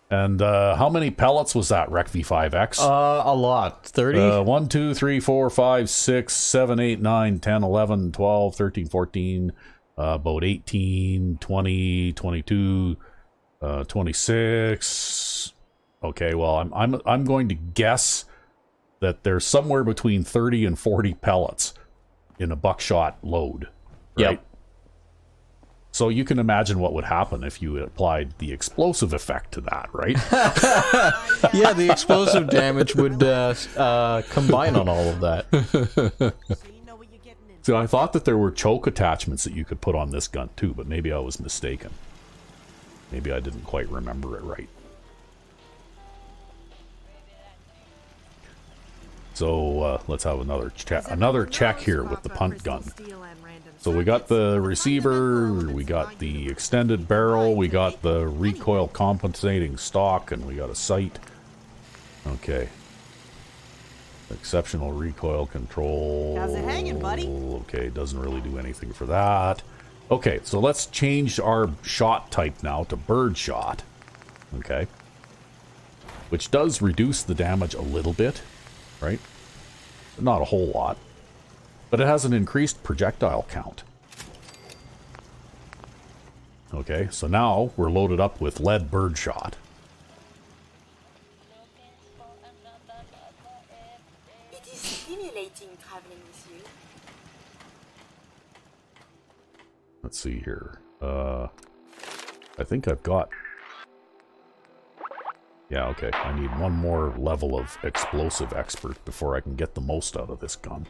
[SPEAKER 2] And how many pellets was that, Rec V5X?
[SPEAKER 1] A lot. 30?
[SPEAKER 2] 1, 2, 3, 4, 5, 6, 7, 8, 9, 10, 11, 12, 13, 14, about 18, 20, 22, 26. Okay, well, I'm going to guess that there's somewhere between 30 and 40 pellets in a buckshot load, right?
[SPEAKER 1] Yep.
[SPEAKER 2] So you can imagine what would happen if you applied the explosive effect to that, right?
[SPEAKER 1] Yeah, the explosive damage would combine on all of that.
[SPEAKER 3] So you know what you're getting into.
[SPEAKER 2] So I thought that there were choke attachments that you could put on this gun too, but maybe I was mistaken. Maybe I didn't quite remember it right. So let's have another check here with the punt gun. So we got the receiver, we got the extended barrel, we got the recoil compensating stock, and we got a sight. Okay. Exceptional recoil control.
[SPEAKER 3] How's it hanging, buddy?
[SPEAKER 2] Okay, doesn't really do anything for that. Okay, so let's change our shot type now to bird shot. Okay. Which does reduce the damage a little bit, right? Not a whole lot. But it has an increased projectile count. Okay, so now we're loaded up with lead bird shot.
[SPEAKER 6] It is stimulating traveling with you.
[SPEAKER 2] Let's see here. I think I've got... Yeah, okay. I need one more level of explosive expert before I can get the most out of this gun.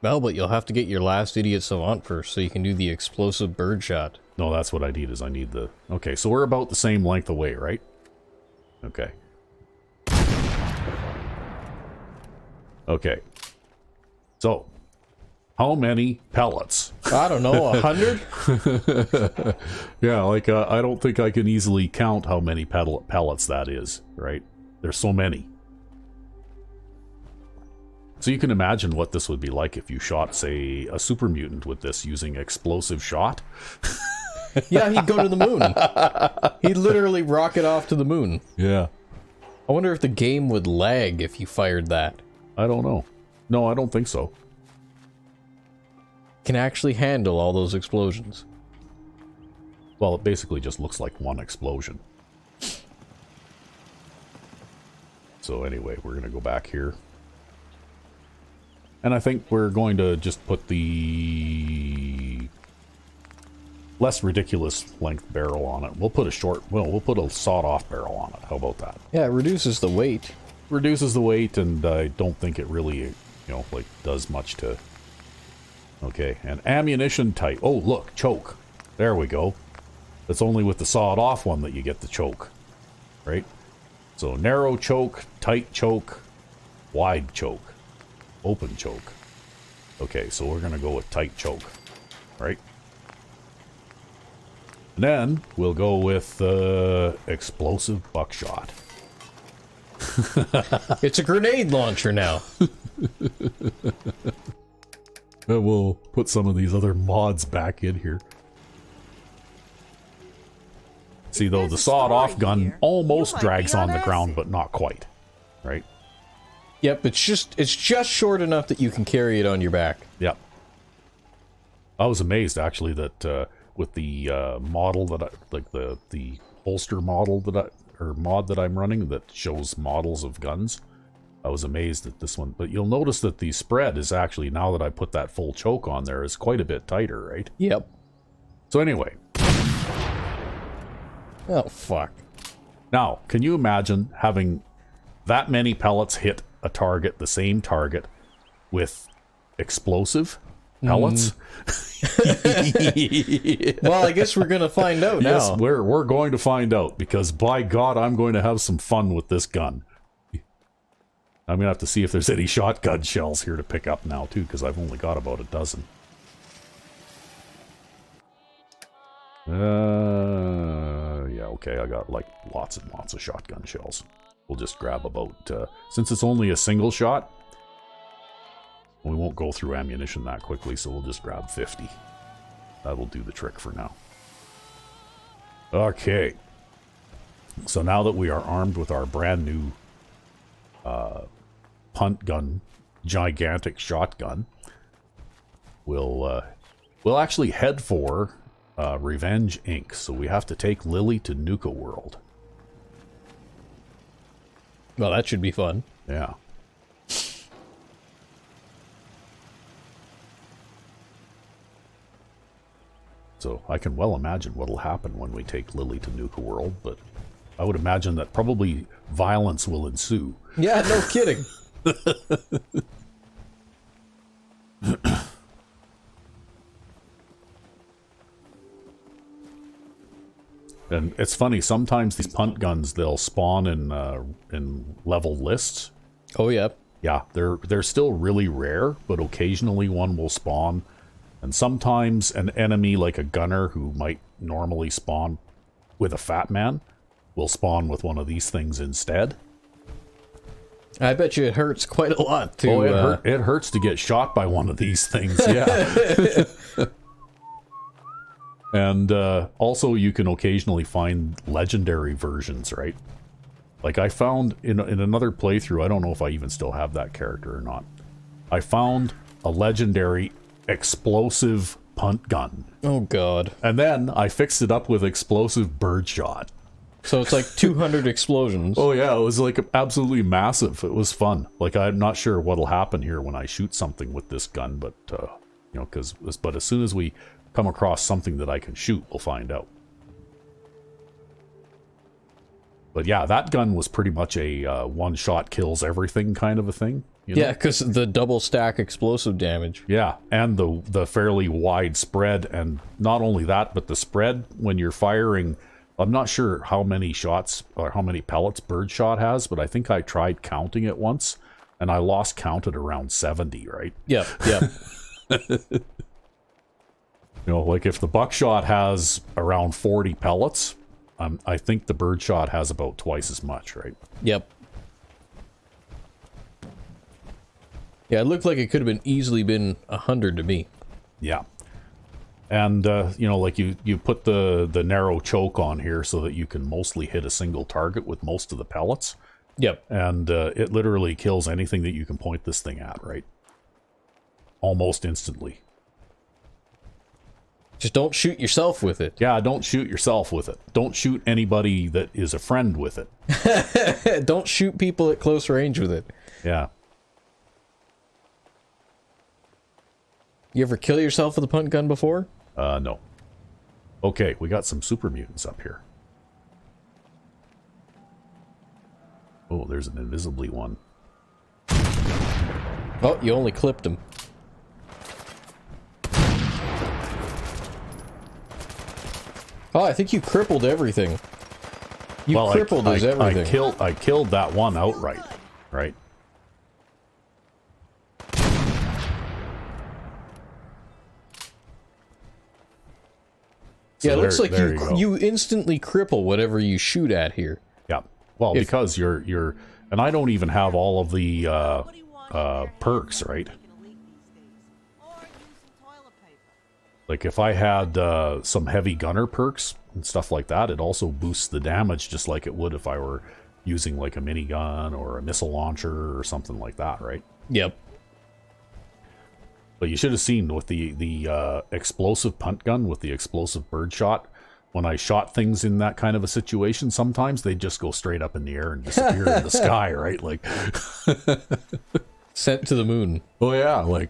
[SPEAKER 1] Well, but you'll have to get your last idiot savant first so you can do the explosive bird shot.
[SPEAKER 2] No, that's what I need, is I need the... Okay, so we're about the same length away, right? Okay. Okay. So, how many pellets?
[SPEAKER 1] I don't know, 100?
[SPEAKER 2] Yeah, like, I don't think I can easily count how many pellets that is, right? There's so many. So you can imagine what this would be like if you shot, say, a super mutant with this using explosive shot.
[SPEAKER 1] Yeah, he'd go to the moon. He'd literally rocket off to the moon.
[SPEAKER 2] Yeah.
[SPEAKER 1] I wonder if the game would lag if you fired that.
[SPEAKER 2] I don't know. No, I don't think so.
[SPEAKER 1] Can actually handle all those explosions.
[SPEAKER 2] Well, it basically just looks like one explosion. So anyway, we're going to go back here. And I think we're going to just put the less ridiculous length barrel on it. We'll put a short, well, we'll put a sawed-off barrel on it. How about that?
[SPEAKER 1] Yeah, it reduces the weight.
[SPEAKER 2] Reduces the weight, and I don't think it really, you know, like, does much to... Okay, and ammunition type. Oh, look, choke. There we go. It's only with the sawed-off one that you get the choke, right? So narrow choke, tight choke, wide choke. Open choke. Okay, so we're going to go with tight choke, right? And then we'll go with explosive buckshot.
[SPEAKER 1] It's a grenade launcher now.
[SPEAKER 2] And we'll put some of these other mods back in here. See, though, the sawed-off gun almost drags on the ground, but not quite, right?
[SPEAKER 1] Yep, it's just short enough that you can carry it on your back.
[SPEAKER 2] Yep. I was amazed actually that with the model that I like the holster model that mod that I'm running that shows models of guns. I was amazed at this one, but you'll notice that the spread is actually, now that I put that full choke on there, is quite a bit tighter, right?
[SPEAKER 1] Yep.
[SPEAKER 2] So anyway.
[SPEAKER 1] Oh fuck.
[SPEAKER 2] Now, can you imagine having that many pellets hit a target, the same target, with explosive pellets?
[SPEAKER 1] Well, I guess we're gonna find out now.
[SPEAKER 2] Yes, we're going to find out, because by God, I'm going to have some fun with this gun. I'm gonna have to see if there's any shotgun shells here to pick up now too, because I've only got about a dozen. Yeah, okay, I got like lots and lots of shotgun shells. We'll just grab about, since it's only a single shot, we won't go through ammunition that quickly, so we'll just grab 50. That'll do the trick for now. Okay. So now that we are armed with our brand new punt gun, gigantic shotgun, we'll actually head for Revenge Inc. So we have to take Lily to Nuka World.
[SPEAKER 1] Well, that should be fun.
[SPEAKER 2] Yeah. So I can well imagine what'll happen when we take Lily to Nuka World, but I would imagine that probably violence will ensue.
[SPEAKER 1] Yeah, no kidding.
[SPEAKER 2] And it's funny, sometimes these punt guns, they'll spawn in level lists.
[SPEAKER 1] Oh, yeah.
[SPEAKER 2] Yeah, they're still really rare, but occasionally one will spawn. And sometimes an enemy like a gunner who might normally spawn with a fat man will spawn with one of these things instead.
[SPEAKER 1] I bet you it hurts quite a lot to...
[SPEAKER 2] it hurts to get shot by one of these things, yeah. And also you can occasionally find legendary versions, right? Like I found in another playthrough, I don't know if I even still have that character or not. I found a legendary explosive punt gun.
[SPEAKER 1] Oh, God.
[SPEAKER 2] And then I fixed it up with explosive birdshot.
[SPEAKER 1] So it's like 200 explosions.
[SPEAKER 2] Oh yeah, it was like absolutely massive. It was fun. Like I'm not sure what'll happen here when I shoot something with this gun, but you know, but as soon as we come across something that I can shoot, we'll find out. But yeah, that gun was pretty much a one shot kills everything kind of a thing. You know?
[SPEAKER 1] Yeah, because the double stack explosive damage.
[SPEAKER 2] Yeah, and the fairly wide spread, and not only that, but the spread when you're firing. I'm not sure how many shots or how many pellets birdshot has, but I think I tried counting it once, and I lost count at around 70, right?
[SPEAKER 1] Yep, yep.
[SPEAKER 2] You know, like if the buckshot has around 40 pellets, I think the birdshot has about twice as much, right?
[SPEAKER 1] Yep. Yeah, it looked like it could have been easily been 100 to me.
[SPEAKER 2] Yeah. And, you know, like you put the narrow choke on here so that you can mostly hit a single target with most of the pellets.
[SPEAKER 1] Yep.
[SPEAKER 2] And it literally kills anything that you can point this thing at, right? Almost instantly.
[SPEAKER 1] Just don't shoot yourself with it.
[SPEAKER 2] Yeah, don't shoot yourself with it. Don't shoot anybody that is a friend with it.
[SPEAKER 1] Don't shoot people at close range with it.
[SPEAKER 2] Yeah.
[SPEAKER 1] You ever kill yourself with a punt gun before?
[SPEAKER 2] No. Okay, we got some super mutants up here. Oh, there's an invisibly one.
[SPEAKER 1] Oh, you only clipped him. Oh, I think you crippled everything. You crippled everything.
[SPEAKER 2] I killed that one outright, right?
[SPEAKER 1] Yeah, it looks like
[SPEAKER 2] you
[SPEAKER 1] you instantly cripple whatever you shoot at here.
[SPEAKER 2] Yeah. Well, because you're and I don't even have all of the perks, right? Like if I had some heavy gunner perks and stuff like that, it also boosts the damage just like it would if I were using like a minigun or a missile launcher or something like that, right?
[SPEAKER 1] Yep.
[SPEAKER 2] But you should have seen with the explosive punt gun with the explosive birdshot. When I shot things in that kind of a situation, sometimes they just go straight up in the air and disappear in the sky, right? Like
[SPEAKER 1] sent to the moon.
[SPEAKER 2] Oh yeah, like.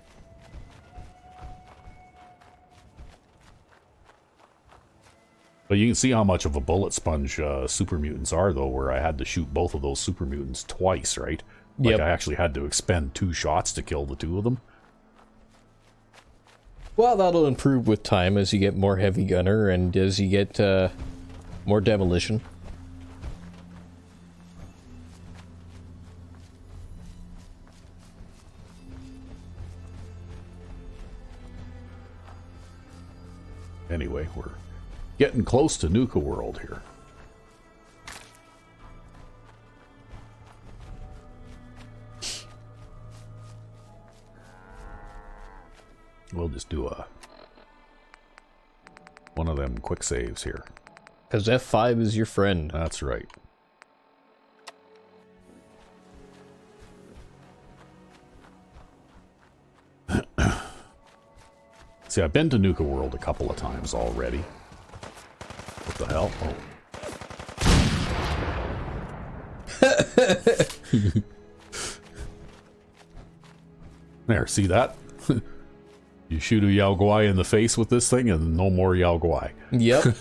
[SPEAKER 2] But you can see how much of a bullet sponge super mutants are, though, where I had to shoot both of those super mutants twice, right? Like
[SPEAKER 1] yep.
[SPEAKER 2] I actually had to expend 2 shots to kill the 2 of them.
[SPEAKER 1] Well, that'll improve with time as you get more heavy gunner and as you get more demolition.
[SPEAKER 2] Anyway, we're getting close to Nuka World here. We'll just do one of them quick saves here.
[SPEAKER 1] Because F5 is your friend.
[SPEAKER 2] That's right. See, I've been to Nuka World a couple of times already. What the hell? Oh. There, see that? You shoot a Yao Guai in the face with this thing and no more Yao Guai.
[SPEAKER 1] Yep.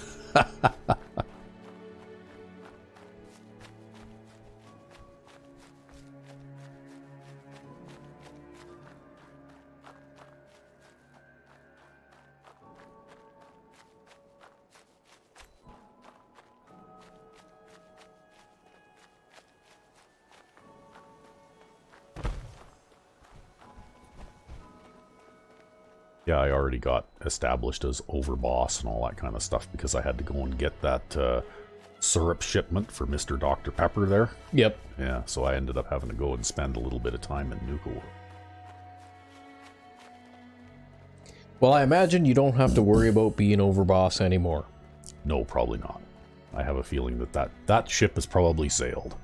[SPEAKER 2] Yeah, I already got established as overboss and all that kind of stuff because I had to go and get that syrup shipment for Mr. Dr. Pepper there.
[SPEAKER 1] Yep.
[SPEAKER 2] Yeah, so I ended up having to go and spend a little bit of time in Nuka World.
[SPEAKER 1] Well, I imagine you don't have to worry about being overboss anymore.
[SPEAKER 2] No, probably not. I have a feeling that ship has probably sailed.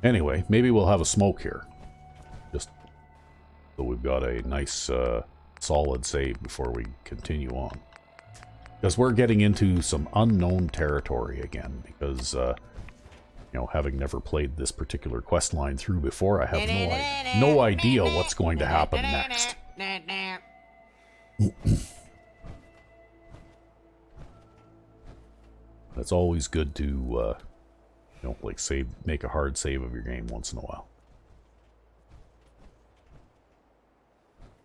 [SPEAKER 2] Anyway, maybe we'll have a smoke here. Just so we've got a nice, solid save before we continue on. Because we're getting into some unknown territory again, because, you know, having never played this particular quest line through before, I have no idea what's going to happen next. It's always good to, you know, like make a hard save of your game once in a while.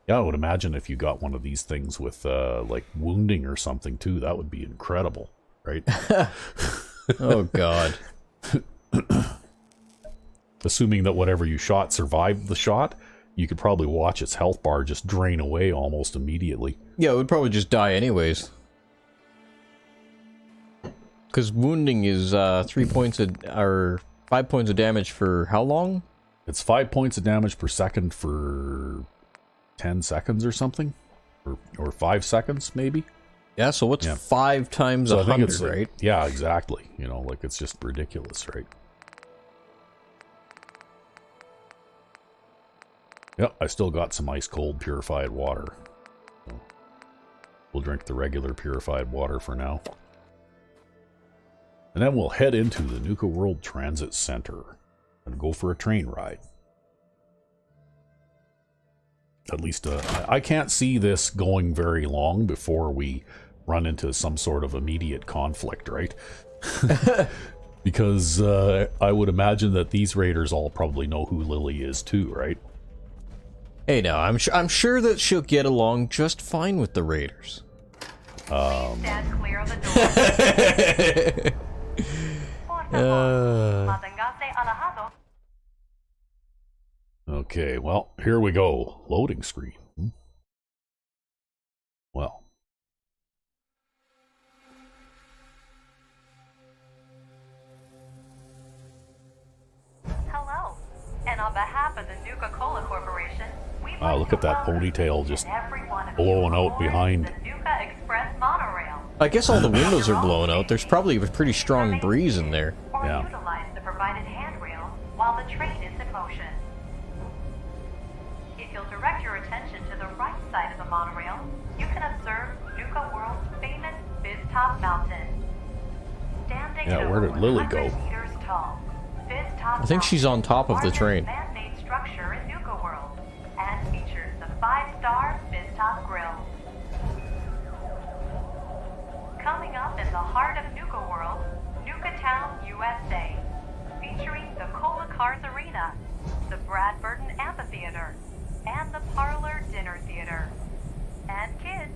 [SPEAKER 2] Yeah, I would imagine if you got one of these things with, like, wounding or something, too, that would be incredible, right?
[SPEAKER 1] Oh, God.
[SPEAKER 2] Assuming that whatever you shot survived the shot, you could probably watch its health bar just drain away almost immediately.
[SPEAKER 1] Yeah, it would probably just die anyways. Because wounding is 3 points or 5 points of damage for how long?
[SPEAKER 2] It's 5 points of damage per second for 10 seconds or something, or 5 seconds maybe.
[SPEAKER 1] Yeah, so what's 5 times 100, right?
[SPEAKER 2] Yeah, exactly. You know, like it's just ridiculous, right? Yep, I still got some ice cold purified water. So we'll drink the regular purified water for now. And then we'll head into the Nuka World Transit Center and go for a train ride. At least, I can't see this going very long before we run into some sort of immediate conflict, right? Because I would imagine that these raiders all probably know who Lily is too, right?
[SPEAKER 1] Hey, now I'm sure that she'll get along just fine with the raiders.
[SPEAKER 7] Stand clear of the door.
[SPEAKER 2] Okay, well, here we go. Loading screen. Well.
[SPEAKER 7] Hello, and on behalf of the Nuka-Cola Corporation, we'd
[SPEAKER 2] Wow,
[SPEAKER 7] like
[SPEAKER 2] look
[SPEAKER 7] to
[SPEAKER 2] at that
[SPEAKER 7] welcome
[SPEAKER 2] ponytail just
[SPEAKER 7] every one of
[SPEAKER 2] blowing
[SPEAKER 7] you
[SPEAKER 2] out
[SPEAKER 7] aboard
[SPEAKER 2] behind.
[SPEAKER 7] the Nuka Express monorail.
[SPEAKER 1] I guess all the windows are blown out. There's probably a pretty strong breeze in there.
[SPEAKER 7] Or
[SPEAKER 2] Yeah.
[SPEAKER 7] utilize the provided handrail while the train is in motion. If you'll direct your attention to the right side of the monorail, you can observe Nuka World's famous Fizz-Top Mountain. Standing
[SPEAKER 2] Yeah,
[SPEAKER 7] at
[SPEAKER 2] where
[SPEAKER 7] over
[SPEAKER 2] did Lily
[SPEAKER 7] 100
[SPEAKER 2] go?
[SPEAKER 7] meters tall, Fizz-Top
[SPEAKER 1] I think she's on top of the
[SPEAKER 7] Mountain
[SPEAKER 1] train.
[SPEAKER 7] is the largest man-made structure in Nuka World and features the 5-star Fizz-Top Grill. Coming up in the heart of Nuka World, Nuka Town, USA, featuring the Cola Cars Arena, the Brad Burton Amphitheater, and the Parlor Dinner Theater. And kids,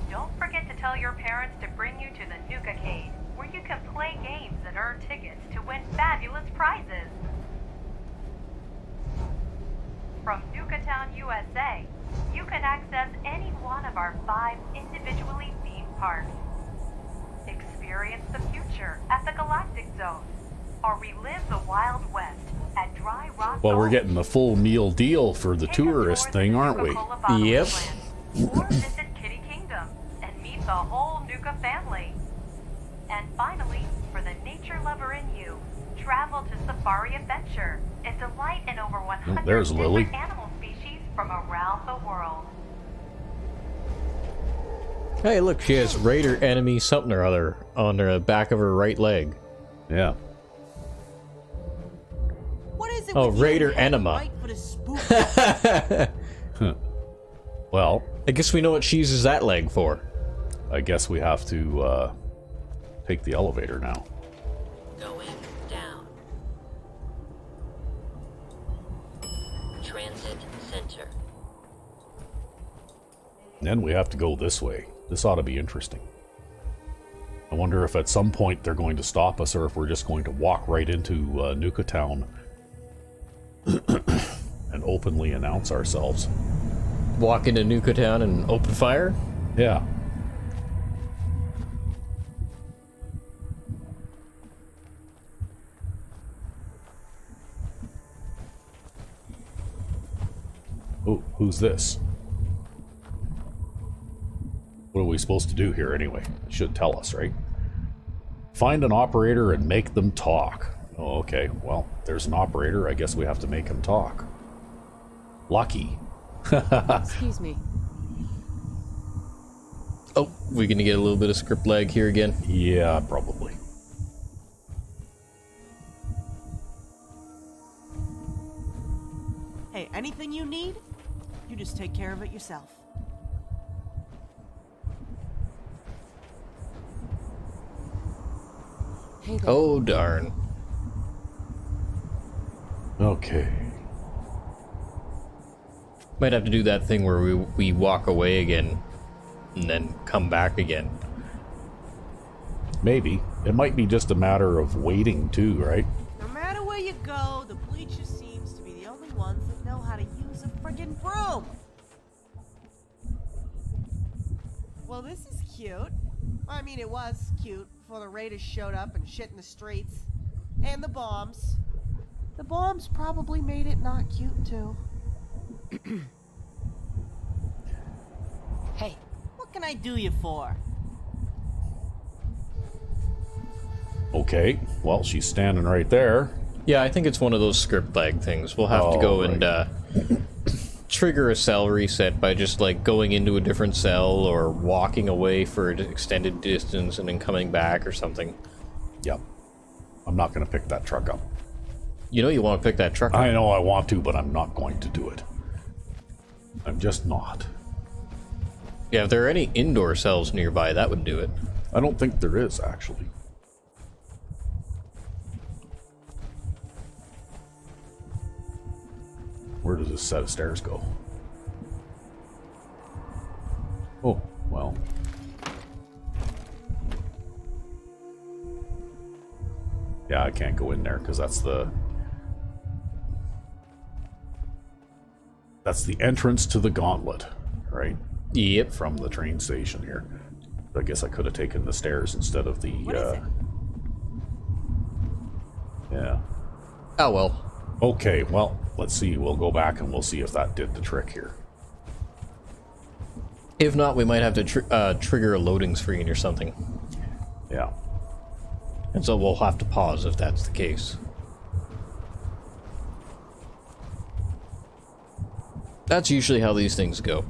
[SPEAKER 7] don't forget to tell your parents to bring you to the Nuka-Cade, where you can play games and earn tickets to win fabulous prizes. From Nuka Town, USA, you can access any one of our 5 individually themed parks. Experience the future at the Galactic Zone, or relive the Wild West at Dry Rock.
[SPEAKER 2] Well, we're getting the full meal deal for the tourist thing, aren't we?
[SPEAKER 1] Yep.
[SPEAKER 7] Or visit Kitty Kingdom and meet the whole Nuka family. And finally, for the nature lover in you, travel to Safari Adventure and delight in over 100
[SPEAKER 2] there's Lily.
[SPEAKER 7] different animal species from around the world.
[SPEAKER 1] Hey, look, she has raider enemy something or other on the back of her right leg.
[SPEAKER 2] Yeah.
[SPEAKER 3] What is it
[SPEAKER 1] Oh,
[SPEAKER 3] with you
[SPEAKER 1] Raider
[SPEAKER 3] and having
[SPEAKER 1] Enema.
[SPEAKER 3] Right foot is spooky?
[SPEAKER 2] Well,
[SPEAKER 1] I guess we know what she uses that leg for.
[SPEAKER 2] I guess we have to take the elevator now.
[SPEAKER 8] Going down. Transit Center.
[SPEAKER 2] And then we have to go this way. This ought to be interesting. I wonder if at some point they're going to stop us or if we're just going to walk right into Nuka Town and openly announce ourselves.
[SPEAKER 1] Walk into Nuka Town and open fire?
[SPEAKER 2] Yeah. Oh, who's this? What are we supposed to do here anyway? Should tell us, right? Find an operator and make them talk. Oh, okay. Well, there's an operator. I guess we have to make him talk. Lucky.
[SPEAKER 9] Excuse me.
[SPEAKER 1] Oh, we're gonna get a little bit of script lag here again.
[SPEAKER 2] Yeah, probably.
[SPEAKER 3] Hey, anything you need, you just take care of it yourself.
[SPEAKER 9] Hey there.
[SPEAKER 1] Oh, darn.
[SPEAKER 2] Okay.
[SPEAKER 1] Might have to do that thing where we walk away again and then come back again.
[SPEAKER 2] Maybe. It might be just a matter of waiting too, right?
[SPEAKER 3] No matter where you go, the bleachers seems to be the only ones that know how to use a friggin' broom. Well, this is cute. I mean, it was cute before the raiders showed up and shit in the streets. And the bombs. The bombs probably made it not cute, too.
[SPEAKER 9] Hey.
[SPEAKER 3] What can I do you for?
[SPEAKER 2] Okay. Well, she's standing right there.
[SPEAKER 1] Yeah, I think it's one of those script lag things. We'll have to go
[SPEAKER 2] right.
[SPEAKER 1] and trigger a cell reset by just like going into a different cell or walking away for an extended distance and then coming back or something.
[SPEAKER 2] Yep. I'm not going to pick that truck up.
[SPEAKER 1] You know you want to pick that truck up.
[SPEAKER 2] I know I want to, but I'm not going to do it. I'm just not.
[SPEAKER 1] Yeah, if there are any indoor cells nearby, that would do it.
[SPEAKER 2] I don't think there is, actually. Where does this set of stairs go? Oh, well. Yeah, I can't go in there because that's the entrance to the gauntlet, right?
[SPEAKER 1] Yep.
[SPEAKER 2] From the train station here. I guess I could have taken the stairs instead of the
[SPEAKER 3] What is it?
[SPEAKER 2] Yeah.
[SPEAKER 1] Oh well.
[SPEAKER 2] Okay, well, let's see. We'll go back and we'll see if that did the trick here.
[SPEAKER 1] If not, we might have to trigger a loading screen or something.
[SPEAKER 2] Yeah.
[SPEAKER 1] And so we'll have to pause if that's the case. That's usually how these things go.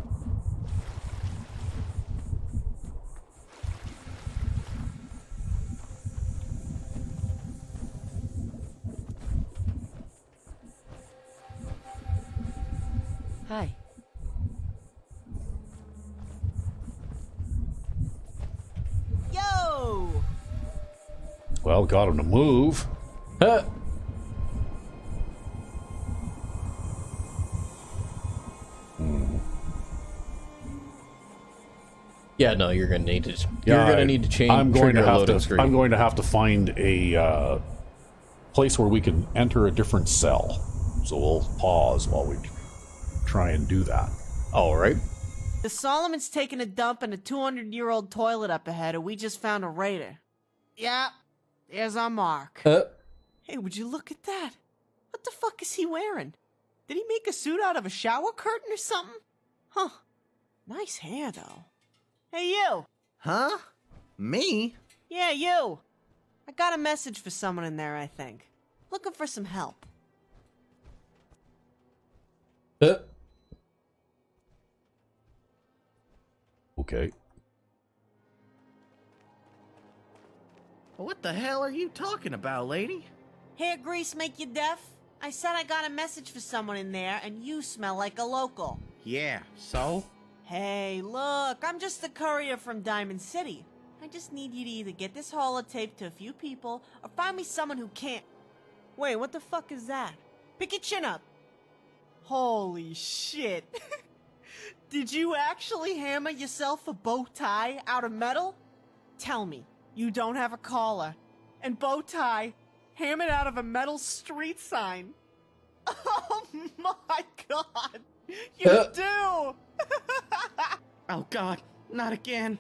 [SPEAKER 9] Hi.
[SPEAKER 3] Yo!
[SPEAKER 2] Well, got him to move.
[SPEAKER 1] Huh. Yeah, no, you're gonna need to. You're gonna need to change.
[SPEAKER 2] I'm going to
[SPEAKER 1] trigger a
[SPEAKER 2] have
[SPEAKER 1] loading
[SPEAKER 2] to.
[SPEAKER 1] screen.
[SPEAKER 2] I'm going to have to find a place where we can enter a different cell. So we'll pause while we try and do that.
[SPEAKER 1] All right.
[SPEAKER 3] The Solomon's taking a dump in a 200-year-old toilet up ahead, and we just found a raider. Yeah, there's our mark. Hey, would you look at that? What the fuck is he wearing? Did he make a suit out of a shower curtain or something? Huh. Nice hair, though. Hey, you!
[SPEAKER 10] Huh? Me?
[SPEAKER 3] Yeah, you! I got a message for someone in there, I think. Looking for some help.
[SPEAKER 2] Okay.
[SPEAKER 10] What the hell are you talking about, lady?
[SPEAKER 3] Hair grease make you deaf? I said I got a message for someone in there, and you smell like a local.
[SPEAKER 10] Yeah, so?
[SPEAKER 3] Hey, look, I'm just the courier from Diamond City. I just need you to either get this holotape to a few people, or find me someone who can't. Wait, what the fuck is that? Pick your chin up. Holy shit. Did you actually hammer yourself a bow tie out of metal? Tell me, You don't have a collar. And bow tie. Hammered out of a metal street sign. Oh my god! You do!
[SPEAKER 10] Oh god, not again.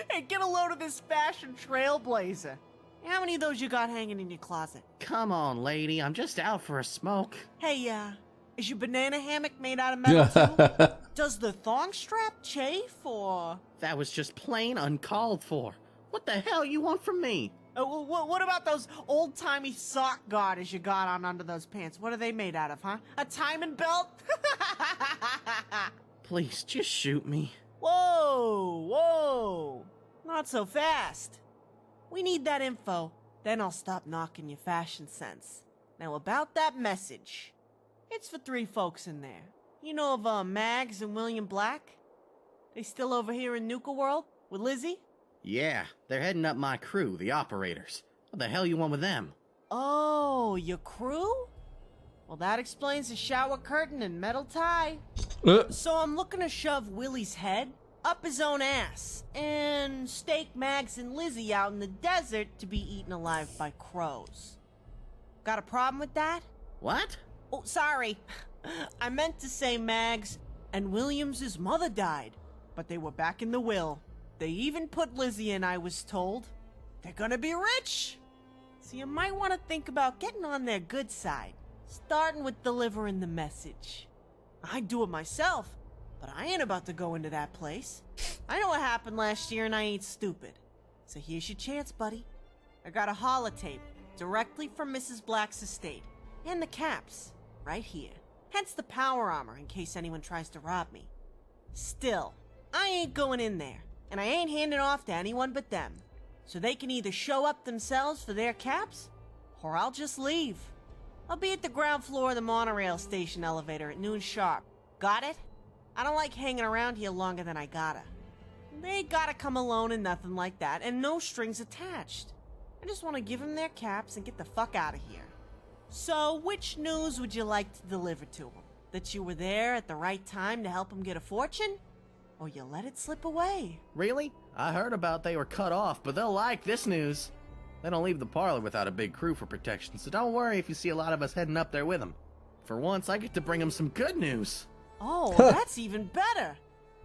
[SPEAKER 3] Hey, get a load of this fashion trailblazer. How many of those you got hanging in your closet?
[SPEAKER 10] Come on, lady, I'm just out for a smoke.
[SPEAKER 3] Hey, is your banana hammock made out of metal too? Does the thong strap chafe, or...?
[SPEAKER 10] That was just plain uncalled for. What the hell you want from me?
[SPEAKER 3] What about those old-timey sock garters you got on under those pants? What are they made out of, huh? A timing belt?
[SPEAKER 10] Please, just shoot me.
[SPEAKER 3] Whoa! Not so fast. We need that info, then I'll stop knocking your fashion sense. Now about that message. It's for 3 folks in there. You know of, Mags and William Black? They still over here in Nuka World with Lizzie?
[SPEAKER 10] Yeah, they're heading up my crew, the operators. What the hell you want with them?
[SPEAKER 3] Oh, your crew? Well, that explains the shower curtain and metal tie. So I'm looking to shove Willie's head up his own ass and stake Mags and Lizzie out in the desert to be eaten alive by crows. Got a problem with that?
[SPEAKER 10] What?
[SPEAKER 3] Oh, sorry. I meant to say Mags and William's mother died, but they were back in the will. They even put Lizzie in, I was told. They're gonna be rich! So you might want to think about getting on their good side, starting with delivering the message. I'd do it myself, but I ain't about to go into that place. I know what happened last year and I ain't stupid. So here's your chance, buddy. I got a holotape directly from Mrs. Black's estate. And the caps, right here. Hence the power armor in case anyone tries to rob me. Still, I ain't going in there. And I ain't handing off to anyone but them. So they can either show up themselves for their caps, or I'll just leave. I'll be at the ground floor of the monorail station elevator at noon sharp. Got it? I don't like hanging around here longer than I gotta. They gotta come alone and nothing like that, and no strings attached. I just want to give them their caps and get the fuck out of here. So, which news would you like to deliver to them? That you were there at the right time to help them get a fortune? Or you let it slip away?
[SPEAKER 10] Really? I heard about they were cut off, but they'll like this news. They don't leave the parlor without a big crew for protection, so don't worry if you see a lot of us heading up there with them. For once, I get to bring them some good news.
[SPEAKER 3] Oh, that's even better.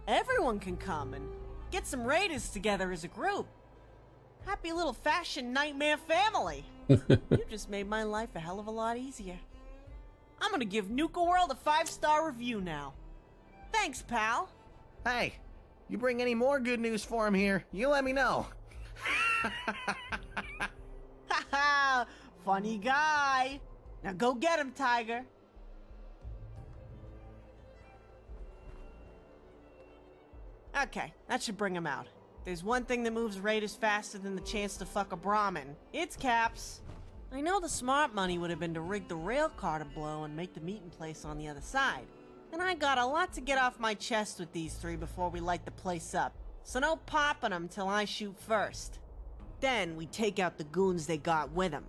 [SPEAKER 3] Everyone can come and get some raiders together as a group. Happy little fashion nightmare family. You just made my life a hell of a lot easier. I'm gonna give Nuka World a 5-star review now. Thanks, pal.
[SPEAKER 10] Hey, you bring any more good news for him here, you let me know.
[SPEAKER 3] Haha, funny guy. Now go get him, Tiger. Okay, that should bring him out. There's one thing that moves raiders faster than the chance to fuck a Brahmin. It's caps. I know the smart money would have been to rig the rail car to blow and make the meeting place on the other side. And I got a lot to get off my chest with these 3 before we light the place up. So no popping them till I shoot first. Then we take out the goons they got with them.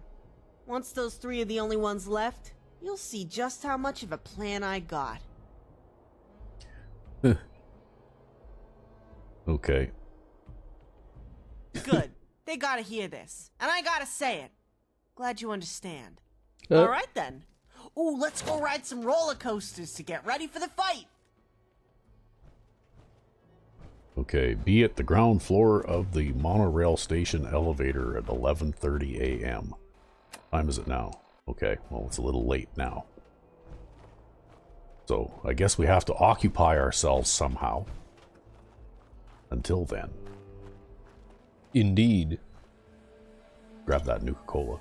[SPEAKER 3] Once those 3 are the only ones left, you'll see just how much of a plan I got.
[SPEAKER 2] Okay.
[SPEAKER 3] Good. They gotta hear this. And I gotta say it. Glad you understand. Alright then. Ooh, let's go ride some roller coasters to get ready for the fight.
[SPEAKER 2] Okay, be at the ground floor of the monorail station elevator at 11:30 a.m. Time is it now? Okay, well, it's a little late now. So, I guess we have to occupy ourselves somehow. Until then.
[SPEAKER 1] Indeed.
[SPEAKER 2] Grab that Nuka-Cola.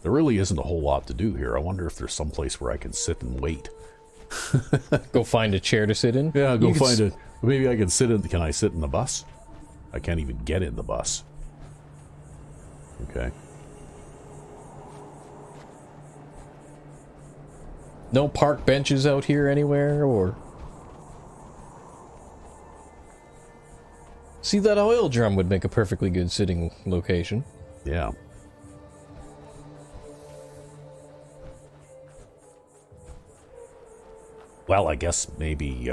[SPEAKER 2] There really isn't a whole lot to do here. I wonder if there's some place where I can sit and wait.
[SPEAKER 1] Go find a chair to sit in?
[SPEAKER 2] Yeah, go find it. Maybe I can sit in. Can I sit in the bus? I can't even get in the bus. Okay.
[SPEAKER 1] No park benches out here anywhere, or... See, that oil drum would make a perfectly good sitting location.
[SPEAKER 2] Yeah. Well, I guess maybe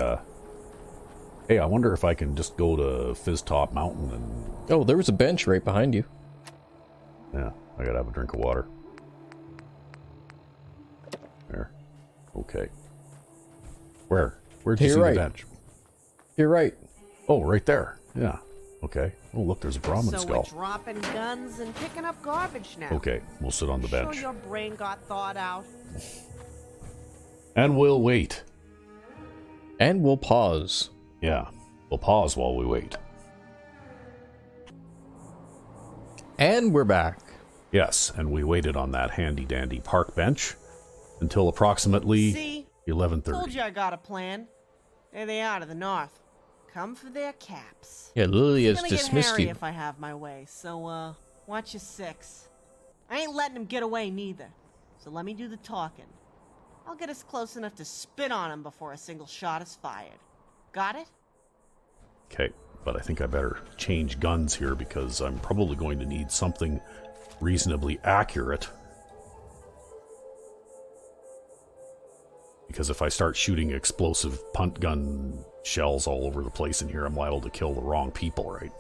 [SPEAKER 2] Hey, I wonder if I can just go to Fizz Top Mountain and...
[SPEAKER 1] Oh, there was a bench right behind you.
[SPEAKER 2] Yeah, I gotta have a drink of water. There. Okay. Where? Where'd you see the bench?
[SPEAKER 1] You're right.
[SPEAKER 2] Oh, right there. Yeah. Okay. Oh, look, there's a Brahmin
[SPEAKER 3] So
[SPEAKER 2] skull.
[SPEAKER 3] we're dropping guns and picking up garbage now.
[SPEAKER 2] Okay, we'll sit on the bench.
[SPEAKER 3] Sure your brain got thawed out.
[SPEAKER 2] And we'll wait.
[SPEAKER 1] And we'll pause.
[SPEAKER 2] Yeah, we'll pause while we wait.
[SPEAKER 1] And we're back.
[SPEAKER 2] Yes, and we waited on that handy-dandy park bench until approximately
[SPEAKER 3] See?
[SPEAKER 2] 11:30.
[SPEAKER 3] Told you I got a plan. There they are to the north. Come for their caps.
[SPEAKER 1] Yeah, Lily has
[SPEAKER 3] It's gonna
[SPEAKER 1] dismissed
[SPEAKER 3] get hairy
[SPEAKER 1] you.
[SPEAKER 3] if I have my way, so watch your six. I ain't letting him get away neither. So let me do the talking. I'll get us close enough to spit on him before a single shot is fired. Got it?
[SPEAKER 2] Okay, but I think I better change guns here because I'm probably going to need something reasonably accurate. Because if I start shooting explosive punt gun shells all over the place in here, I'm liable to kill the wrong people, right?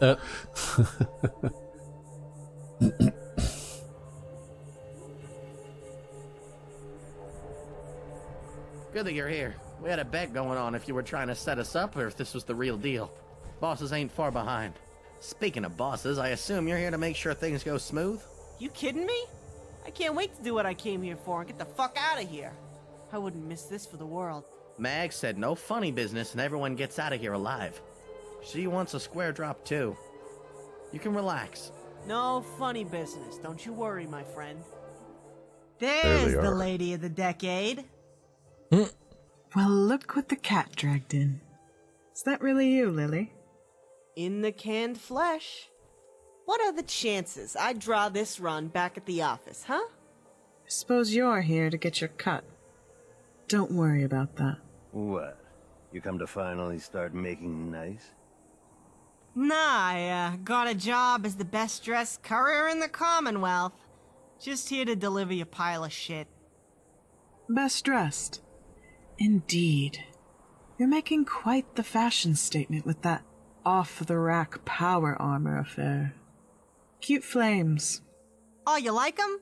[SPEAKER 10] Good that you're here. We had a bet going on if you were trying to set us up or if this was the real deal. Bosses ain't far behind. Speaking of bosses, I assume you're here to make sure things go smooth?
[SPEAKER 3] You kidding me? I can't wait to do what I came here for and get the fuck out of here. I wouldn't miss this for the world.
[SPEAKER 10] Mag said no funny business and everyone gets out of here alive. She wants a square drop too. You can relax.
[SPEAKER 3] No funny business, don't you worry, my friend.
[SPEAKER 2] There
[SPEAKER 3] There's
[SPEAKER 2] they
[SPEAKER 3] the
[SPEAKER 2] are.
[SPEAKER 3] lady of the decade.
[SPEAKER 11] Well, look what the cat dragged in. Is that really you, Lily?
[SPEAKER 3] In the canned flesh. What are the chances I'd draw this run back at the office, huh?
[SPEAKER 11] I suppose you're here to get your cut. Don't worry about that.
[SPEAKER 12] What? You come to finally start making nice?
[SPEAKER 3] Nah, I got a job as the best dressed courier in the Commonwealth. Just here to deliver your pile of shit.
[SPEAKER 11] Best dressed. Indeed. You're making quite the fashion statement with that off-the-rack power armor affair. Cute flames.
[SPEAKER 3] Oh, you like 'em?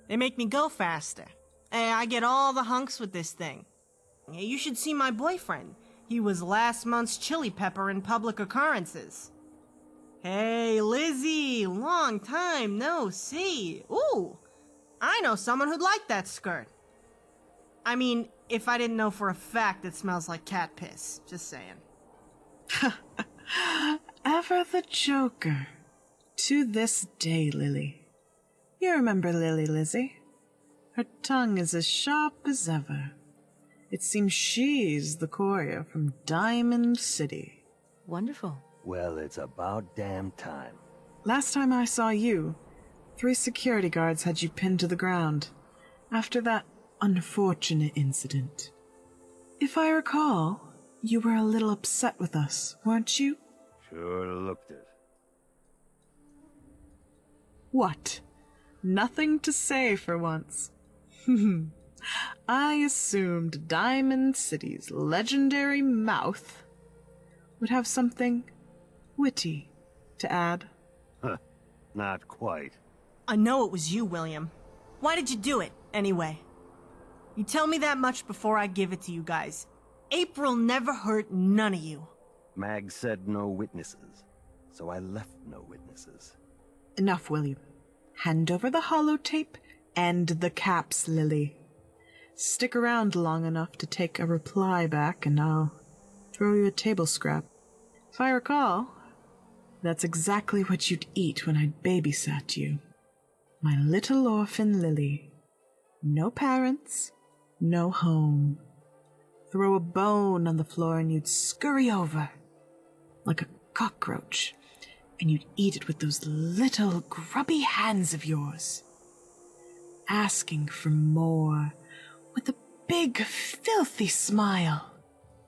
[SPEAKER 3] They make me go faster. Hey, I get all the hunks with this thing. Yeah, you should see my boyfriend. He was last month's chili pepper in public occurrences. Hey, Lizzie, long time no see. Ooh, I know someone who'd like that skirt. I mean, if I didn't know for a fact it smells like cat piss. Just saying.
[SPEAKER 11] Ever the joker. To this day, Lily. You remember Lily, Lizzie? Her tongue is as sharp as ever. It seems she's the courier from Diamond City.
[SPEAKER 9] Wonderful.
[SPEAKER 12] Well, it's about damn time.
[SPEAKER 11] Last time I saw you, 3 security guards had you pinned to the ground, after that unfortunate incident. If I recall, you were a little upset with us, weren't you?
[SPEAKER 12] Sure looked it.
[SPEAKER 11] What? Nothing to say for once. I assumed Diamond City's legendary mouth would have something witty to add.
[SPEAKER 12] Huh. Not quite.
[SPEAKER 3] I know it was you, William. Why did you do it, anyway? You tell me that much before I give it to you guys. April never hurt none of you.
[SPEAKER 12] Mag said no witnesses, so I left no witnesses.
[SPEAKER 11] Enough, William. Hand over the holotape and the caps, Lily. Stick around long enough to take a reply back, and I'll throw you a table scrap. If I recall, that's exactly what you'd eat when I babysat you. My little orphan Lily. No parents, no home. Throw a bone on the floor and you'd scurry over, like a cockroach, and you'd eat it with those little grubby hands of yours, asking for more, with a big, filthy smile.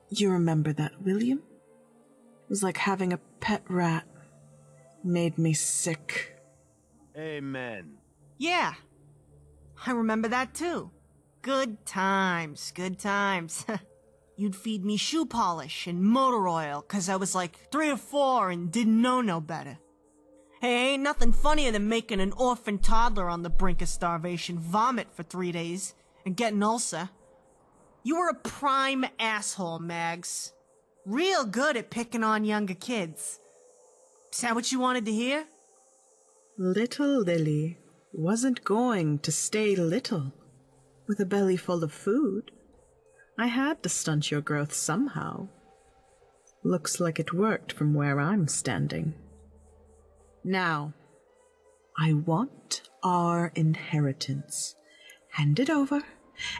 [SPEAKER 11] You remember that, William? It was like having a pet rat. Made me sick.
[SPEAKER 12] Amen.
[SPEAKER 3] Yeah, I remember that too. Good times, good times. You'd feed me shoe polish and motor oil 'cause I was like 3 or 4 and didn't know no better. Hey, ain't nothing funnier than making an orphan toddler on the brink of starvation vomit for 3 days and get an ulcer. You were a prime asshole, Mags. Real good at picking on younger kids. Is that what you wanted to hear?
[SPEAKER 11] Little Lily wasn't going to stay little with a belly full of food. I had to stunt your growth somehow. Looks like it worked from where I'm standing. Now, I want our inheritance. Hand it over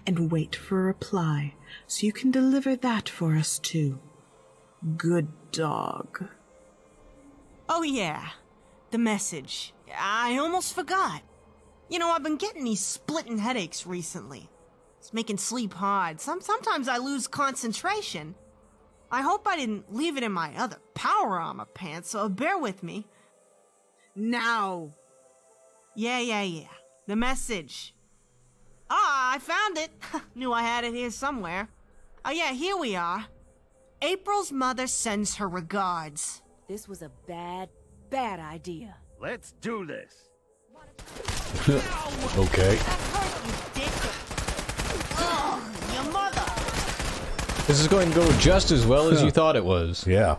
[SPEAKER 11] and wait for a reply so you can deliver that for us too. Good dog.
[SPEAKER 3] Oh yeah, the message. I almost forgot. You know, I've been getting these splitting headaches recently. It's making sleep hard. Sometimes I lose concentration. I hope I didn't leave it in my other power armor pants, so bear with me. Now. Yeah. The message. Ah, I found it. Knew I had it here somewhere. Oh yeah, here we are. April's mother sends her regards.
[SPEAKER 9] This was a bad idea.
[SPEAKER 12] Let's do this.
[SPEAKER 2] Okay.
[SPEAKER 3] That hurt, you dick. Oh, your mother.
[SPEAKER 1] This is going to go just as well as you thought it was.
[SPEAKER 2] Yeah.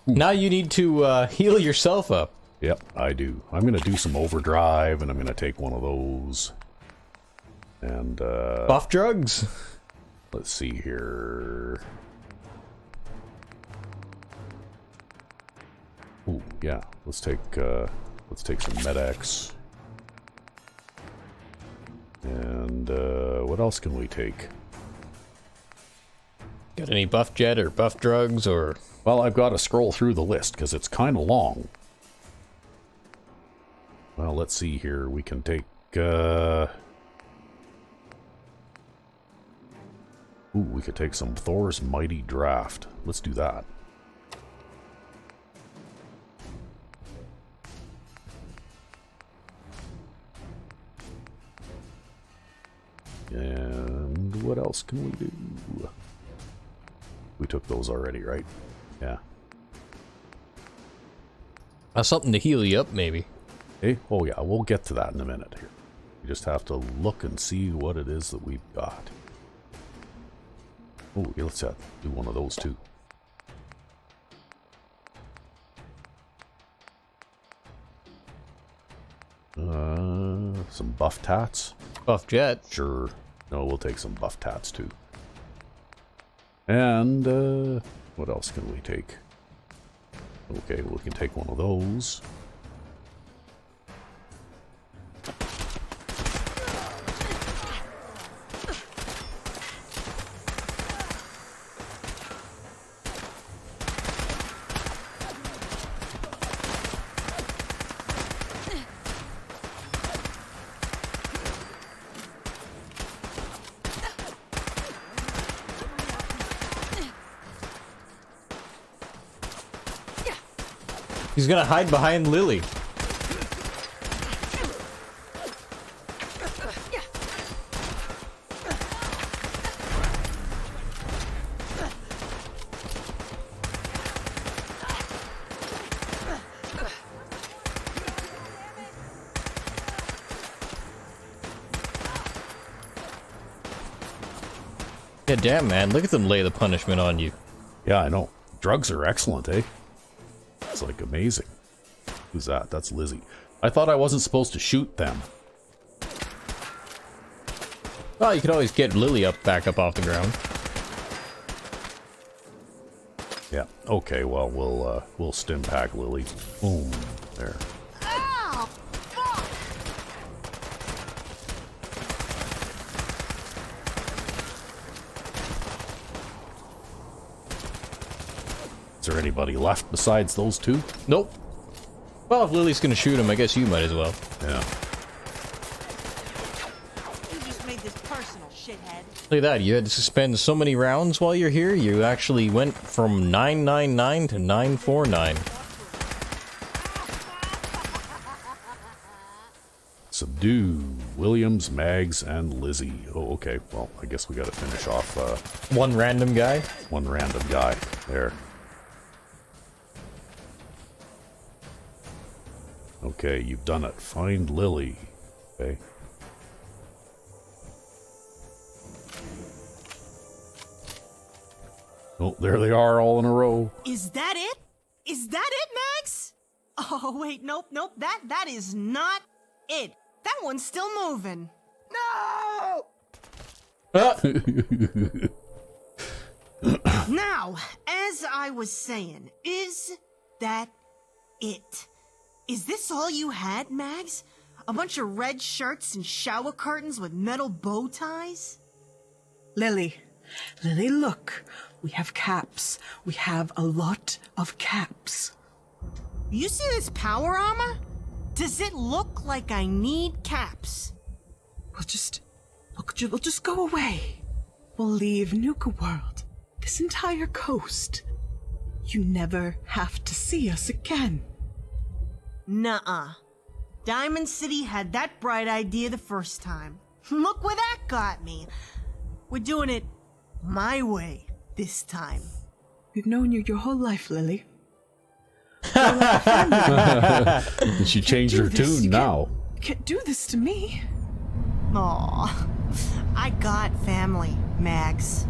[SPEAKER 1] Now you need to heal yourself up.
[SPEAKER 2] Yep, I do. I'm going to do some overdrive, and I'm going to take one of those. And,
[SPEAKER 1] Buff drugs?
[SPEAKER 2] let's see here. Ooh, yeah. Let's take some Med-X. And, what else can we take?
[SPEAKER 1] Got any buff jet or buff drugs or...
[SPEAKER 2] Well, I've got to scroll through the list because it's kind of long. Well, let's see here. We can take, Ooh, we could take some Thor's Mighty Draft. Let's do that. And what else can we do? We took those already, right? Yeah.
[SPEAKER 1] Something to heal you up, maybe.
[SPEAKER 2] Hey, oh yeah, we'll get to that in a minute here. We just have to look and see what it is that we've got. Oh, yeah, let's do one of those too. Some buff tats.
[SPEAKER 1] Buff jet?
[SPEAKER 2] Sure. No, we'll take some buff tats too. And, what else can we take? Okay, we can take one of those.
[SPEAKER 1] He's gonna hide behind Lily. Yeah, damn, man. Look at them lay the punishment on you.
[SPEAKER 2] Yeah, I know. Drugs are excellent, eh? It's like amazing. Who's that? That's Lizzie. I thought I wasn't supposed to shoot them.
[SPEAKER 1] Well, you could always get Lily back up off the ground.
[SPEAKER 2] Yeah. Okay, well, we'll stim pack Lily. Boom. There.
[SPEAKER 3] Ow! Fuck!
[SPEAKER 2] Is there anybody left besides those two?
[SPEAKER 1] Nope. Well, if Lily's gonna shoot him, I guess you might as well.
[SPEAKER 2] Yeah.
[SPEAKER 3] You just made this personal, shithead.
[SPEAKER 1] Look at that, you had to spend so many rounds while you're here, you actually went from 999 to 949.
[SPEAKER 2] do. Williams, Mags, and Lizzie. Oh, okay. Well, I guess we gotta finish off,
[SPEAKER 1] one random guy?
[SPEAKER 2] One random guy. There. Okay, you've done it. Find Lily. Okay. Oh, there they are all in a row.
[SPEAKER 3] Is that it? Is that it, Max? Oh, wait, nope. That is not it. That one's still moving. No! Now, as I was saying, is that it? Is this all you had, Mags? A bunch of red shirts and shower curtains with metal bow ties?
[SPEAKER 11] Lily, look. We have caps. We have a lot of caps.
[SPEAKER 3] You see this power armor? Does it look like I need caps?
[SPEAKER 11] We'll just go away. We'll leave Nuka World, this entire coast. You never have to see us again.
[SPEAKER 3] Nuh-uh. Diamond City had that bright idea the first time. Look where that got me. We're doing it my way this time.
[SPEAKER 11] We've known you your whole life, Lily.
[SPEAKER 2] She changed her tune now.
[SPEAKER 11] You can't do this to me.
[SPEAKER 3] Aw, I got family, Mags.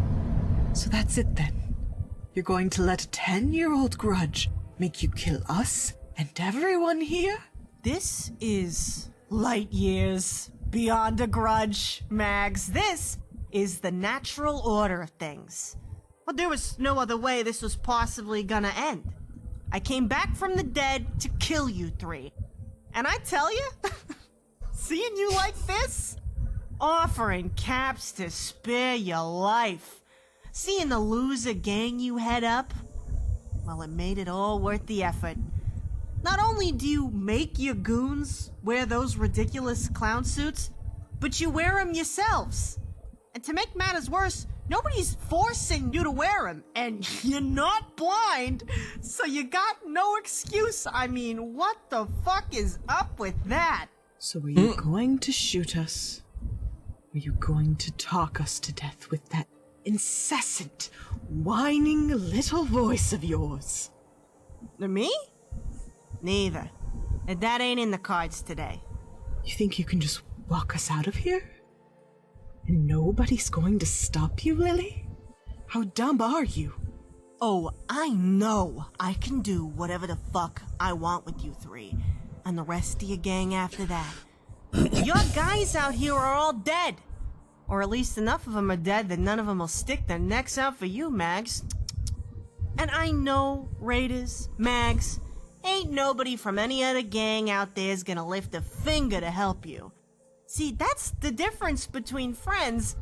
[SPEAKER 11] So that's it then. You're going to let a 10-year-old grudge make you kill us and everyone here?
[SPEAKER 3] This is light years beyond a grudge, Mags. This is the natural order of things. Well, there was no other way this was possibly gonna end. I came back from the dead to kill you three. And I tell you, seeing you like this, offering caps to spare your life, seeing the loser gang you head up, well, it made it all worth the effort. Not only do you make your goons wear those ridiculous clown suits, but you wear them yourselves. And to make matters worse, nobody's forcing you to wear them, and you're not blind, so you got no excuse. I mean, what the fuck is up with that?
[SPEAKER 11] So are you going to shoot us? Are you going to talk us to death with that incessant, whining little voice of yours?
[SPEAKER 3] Me? Neither. That ain't in the cards today.
[SPEAKER 11] You think you can just walk us out of here? And nobody's going to stop you, Lily? How dumb are you?
[SPEAKER 3] Oh, I know I can do whatever the fuck I want with you three. And the rest of your gang after that. Your guys out here are all dead. Or at least enough of them are dead that none of them will stick their necks out for you, Mags. And I know, Raiders, Mags, ain't nobody from any other gang out there's gonna lift a finger to help you. See, that's the difference between friends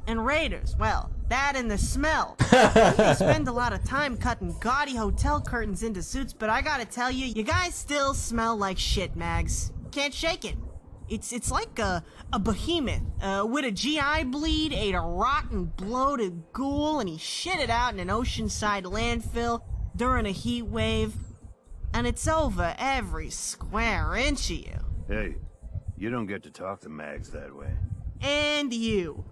[SPEAKER 3] and raiders. Well, that and the smell. They spend a lot of time cutting gaudy hotel curtains into suits, but I gotta tell you, you guys still smell like shit, Mags. Can't shake it. It's like a behemoth with a GI bleed ate a rotten, bloated ghoul, and he shit it out in an oceanside landfill during a heat wave. And it's over every square inch of you.
[SPEAKER 13] Hey, you don't get to talk to Mags that way.
[SPEAKER 3] And you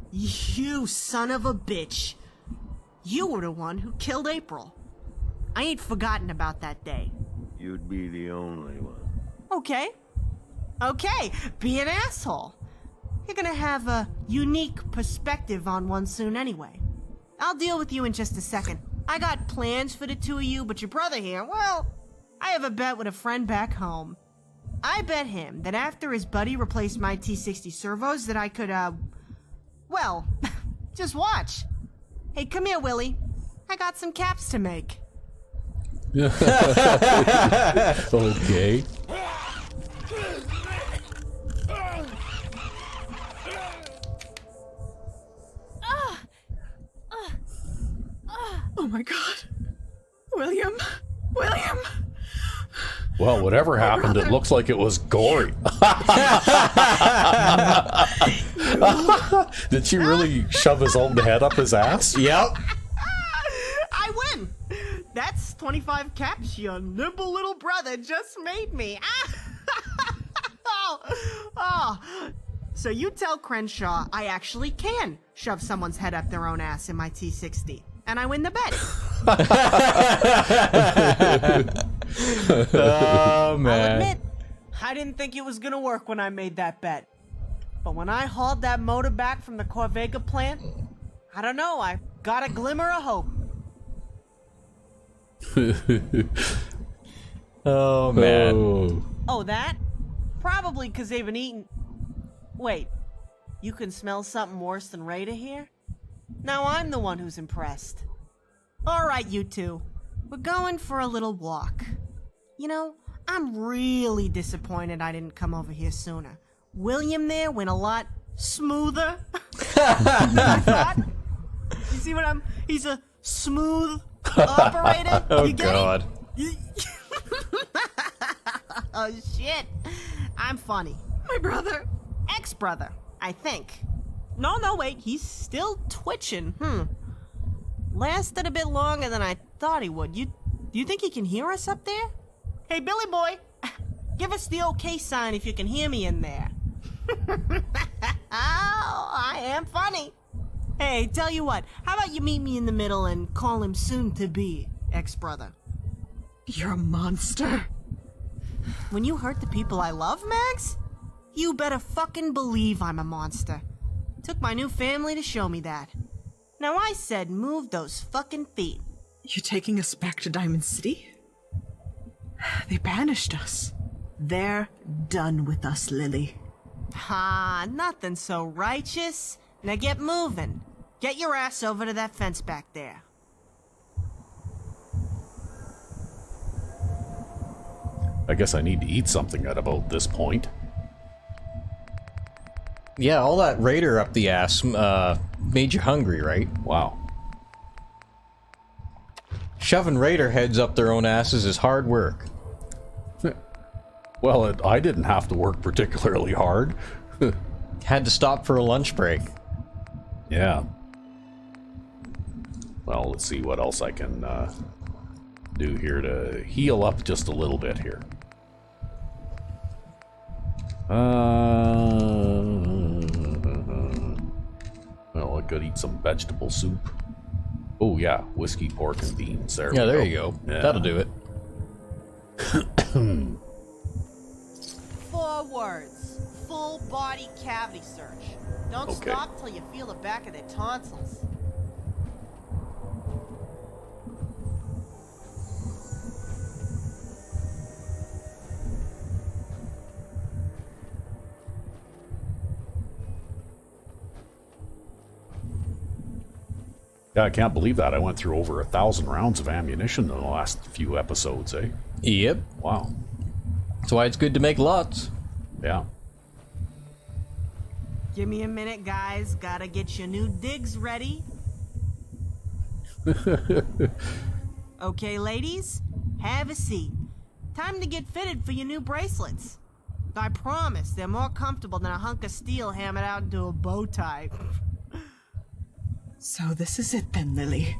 [SPEAKER 3] son of a bitch. You were the one who killed April. I ain't forgotten about that day.
[SPEAKER 13] You'd be the only one.
[SPEAKER 3] Okay, be an asshole. You're gonna have a unique perspective on one soon anyway. I'll deal with you in just a second. I got plans for the two of you, but your brother here, well, I have a bet with a friend back home. I bet him that after his buddy replaced my T60 servos that I could, well, just watch. Hey, come here, Willie. I got some caps to make.
[SPEAKER 2] Okay.
[SPEAKER 11] Oh my god. William.
[SPEAKER 2] Well, whatever happened, it looks like it was gory. Did she really shove his own head up his ass?
[SPEAKER 1] Yep.
[SPEAKER 3] I win. That's 25 caps your nimble little brother just made me. Oh, so you tell Crenshaw I actually can shove someone's head up their own ass in my T60, and I win the bet.
[SPEAKER 1] Oh, man.
[SPEAKER 3] I'll admit, I didn't think it was gonna work when I made that bet. But when I hauled that motor back from the Corvega plant, I don't know, I got a glimmer of hope.
[SPEAKER 1] Oh, man.
[SPEAKER 3] Oh, that? Probably because they've been eating... Wait, you can smell something worse than Raider here? Now I'm the one who's impressed. Alright, you two. We're going for a little walk. You know, I'm really disappointed I didn't come over here sooner. William there went a lot smoother. I thought. You see what he's a smooth operator.
[SPEAKER 1] Oh,
[SPEAKER 3] you get
[SPEAKER 1] God.
[SPEAKER 3] It? Oh, shit. I'm funny.
[SPEAKER 11] My brother.
[SPEAKER 3] Ex-brother, I think. No, wait, he's still twitching. Lasted a bit longer than I thought he would. You think he can hear us up there? Hey, Billy boy, give us the okay sign if you can hear me in there. Oh, I am funny. Hey, tell you what, how about you meet me in the middle and call him soon-to-be ex-brother?
[SPEAKER 11] You're a monster.
[SPEAKER 3] When you hurt the people I love, Max, you better fucking believe I'm a monster. Took my new family to show me that. Now I said move those fucking feet.
[SPEAKER 11] You taking us back to Diamond City? They banished us. They're done with us, Lily.
[SPEAKER 3] Ha, nothing so righteous. Now get moving. Get your ass over to that fence back there.
[SPEAKER 2] I guess I need to eat something at about this point.
[SPEAKER 1] Yeah, all that Raider up the ass made you hungry, right?
[SPEAKER 2] Wow.
[SPEAKER 1] Shoving Raider heads up their own asses is hard work.
[SPEAKER 2] Well, I didn't have to work particularly hard.
[SPEAKER 1] Had to stop for a lunch break.
[SPEAKER 2] Yeah. Well, let's see what else I can do here to heal up just a little bit here. Well, I could eat some vegetable soup. Oh yeah, whiskey, pork, and beans. There.
[SPEAKER 1] Yeah,
[SPEAKER 2] we
[SPEAKER 1] there
[SPEAKER 2] go.
[SPEAKER 1] you go.
[SPEAKER 2] Yeah.
[SPEAKER 1] That'll do it.
[SPEAKER 3] 4 words. Full body cavity search. Don't
[SPEAKER 2] Okay.
[SPEAKER 3] stop till you feel the back of their tonsils.
[SPEAKER 2] Yeah, I can't believe that. I went through over 1,000 rounds of ammunition in the last few episodes, eh?
[SPEAKER 1] Yep.
[SPEAKER 2] Wow.
[SPEAKER 1] That's why it's good to make lots.
[SPEAKER 2] Yeah.
[SPEAKER 3] Give me a minute, guys. Gotta get your new digs ready. Okay, ladies, have a seat. Time to get fitted for your new bracelets. I promise they're more comfortable than a hunk of steel hammered out into a bow tie.
[SPEAKER 11] So this is it then, Lily.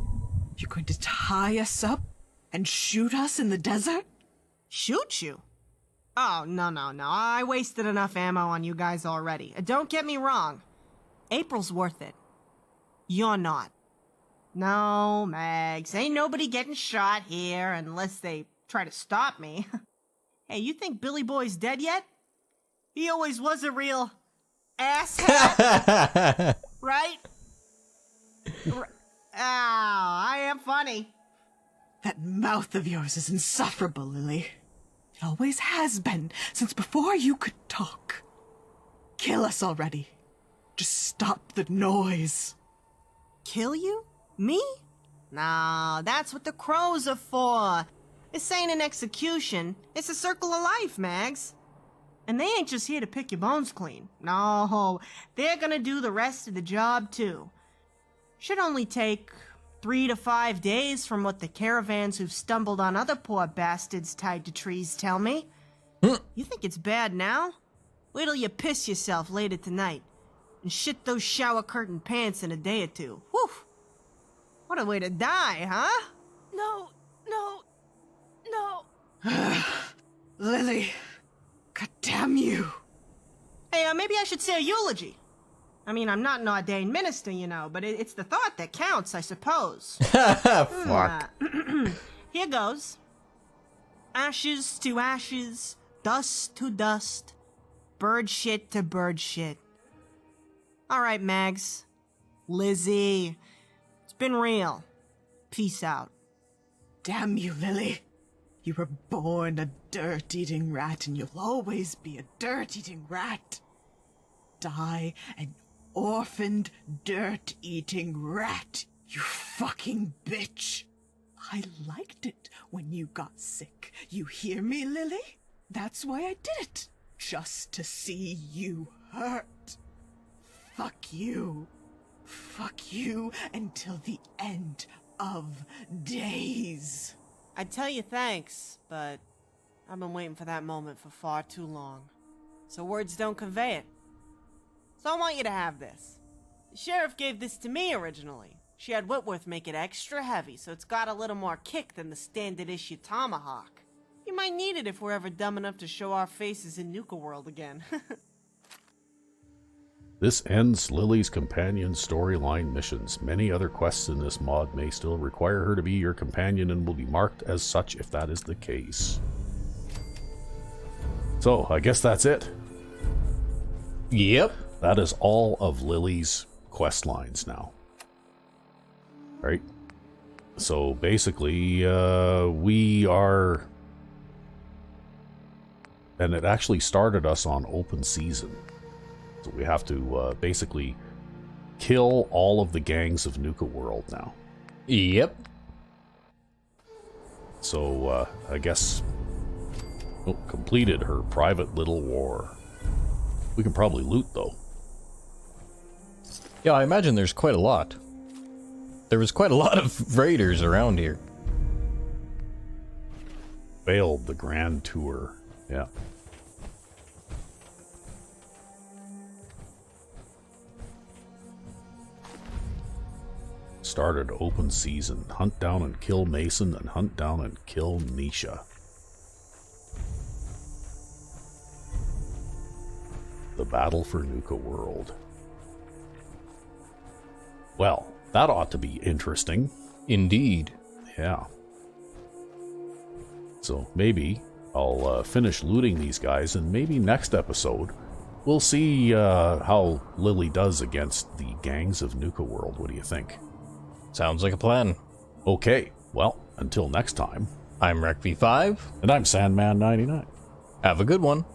[SPEAKER 11] You're going to tie us up and shoot us in the desert?
[SPEAKER 3] Shoot you? Oh, no. I wasted enough ammo on you guys already. Don't get me wrong. April's worth it. You're not. No, Mags. Ain't nobody getting shot here unless they try to stop me. Hey, you think Billy Boy's dead yet? He always was a real asshat. Right? Oh, I am funny.
[SPEAKER 11] That mouth of yours is insufferable, Lily. It always has been, since before you could talk. Kill us already. Just stop the noise.
[SPEAKER 3] Kill you? Me? No, that's what the crows are for. This ain't an execution. It's a circle of life, Mags. And they ain't just here to pick your bones clean. No, they're gonna do the rest of the job, too. Should only take 3 to 5 days from what the caravans who've stumbled on other poor bastards tied to trees tell me. You think it's bad now? Wait till you piss yourself later tonight and shit those shower curtain pants in a day or two. Whew! What a way to die, huh?
[SPEAKER 11] No. Lily, God damn you.
[SPEAKER 3] Hey, maybe I should say a eulogy. I mean, I'm not an ordained minister, you know, but it's the thought that counts, I suppose.
[SPEAKER 1] Fuck.
[SPEAKER 3] Here goes. Ashes to ashes, dust to dust, bird shit to bird shit. All right, Mags. Lizzie. It's been real. Peace out.
[SPEAKER 11] Damn you, Lily. You were born a dirt-eating rat, and you'll always be a dirt-eating rat. Die an orphaned, dirt-eating rat, you fucking bitch. I liked it when you got sick. You hear me, Lily? That's why I did it. Just to see you hurt. Fuck you. Fuck you until the end of days.
[SPEAKER 3] I'd tell you thanks, but I've been waiting for that moment for far too long. So words don't convey it. So I want you to have this. The sheriff gave this to me originally. She had Whitworth make it extra heavy, so it's got a little more kick than the standard issue tomahawk. You might need it if we're ever dumb enough to show our faces in Nuka World again.
[SPEAKER 2] This ends Lily's companion storyline missions. Many other quests in this mod may still require her to be your companion and will be marked as such if that is the case. So, I guess that's it.
[SPEAKER 1] Yep.
[SPEAKER 2] That is all of Lily's quest lines now. Right? So, basically, we are... And it actually started us on open season. So we have to basically kill all of the gangs of Nuka World now.
[SPEAKER 1] Yep.
[SPEAKER 2] So I guess completed her private little war. We can probably loot though.
[SPEAKER 1] Yeah, I imagine there's quite a lot. There was quite a lot of raiders around here.
[SPEAKER 2] Failed the Grand Tour. Yeah. Started open season. Hunt down and kill Mason, and hunt down and kill Nisha. The battle for Nuka World. Well, that ought to be interesting.
[SPEAKER 1] Indeed.
[SPEAKER 2] Yeah. So maybe I'll finish looting these guys, and maybe next episode we'll see how Lily does against the gangs of Nuka World. What do you think?
[SPEAKER 1] Sounds like a plan.
[SPEAKER 2] Okay, well, until next time.
[SPEAKER 1] I'm RecV5.
[SPEAKER 2] And I'm Sandman99.
[SPEAKER 1] Have a good one.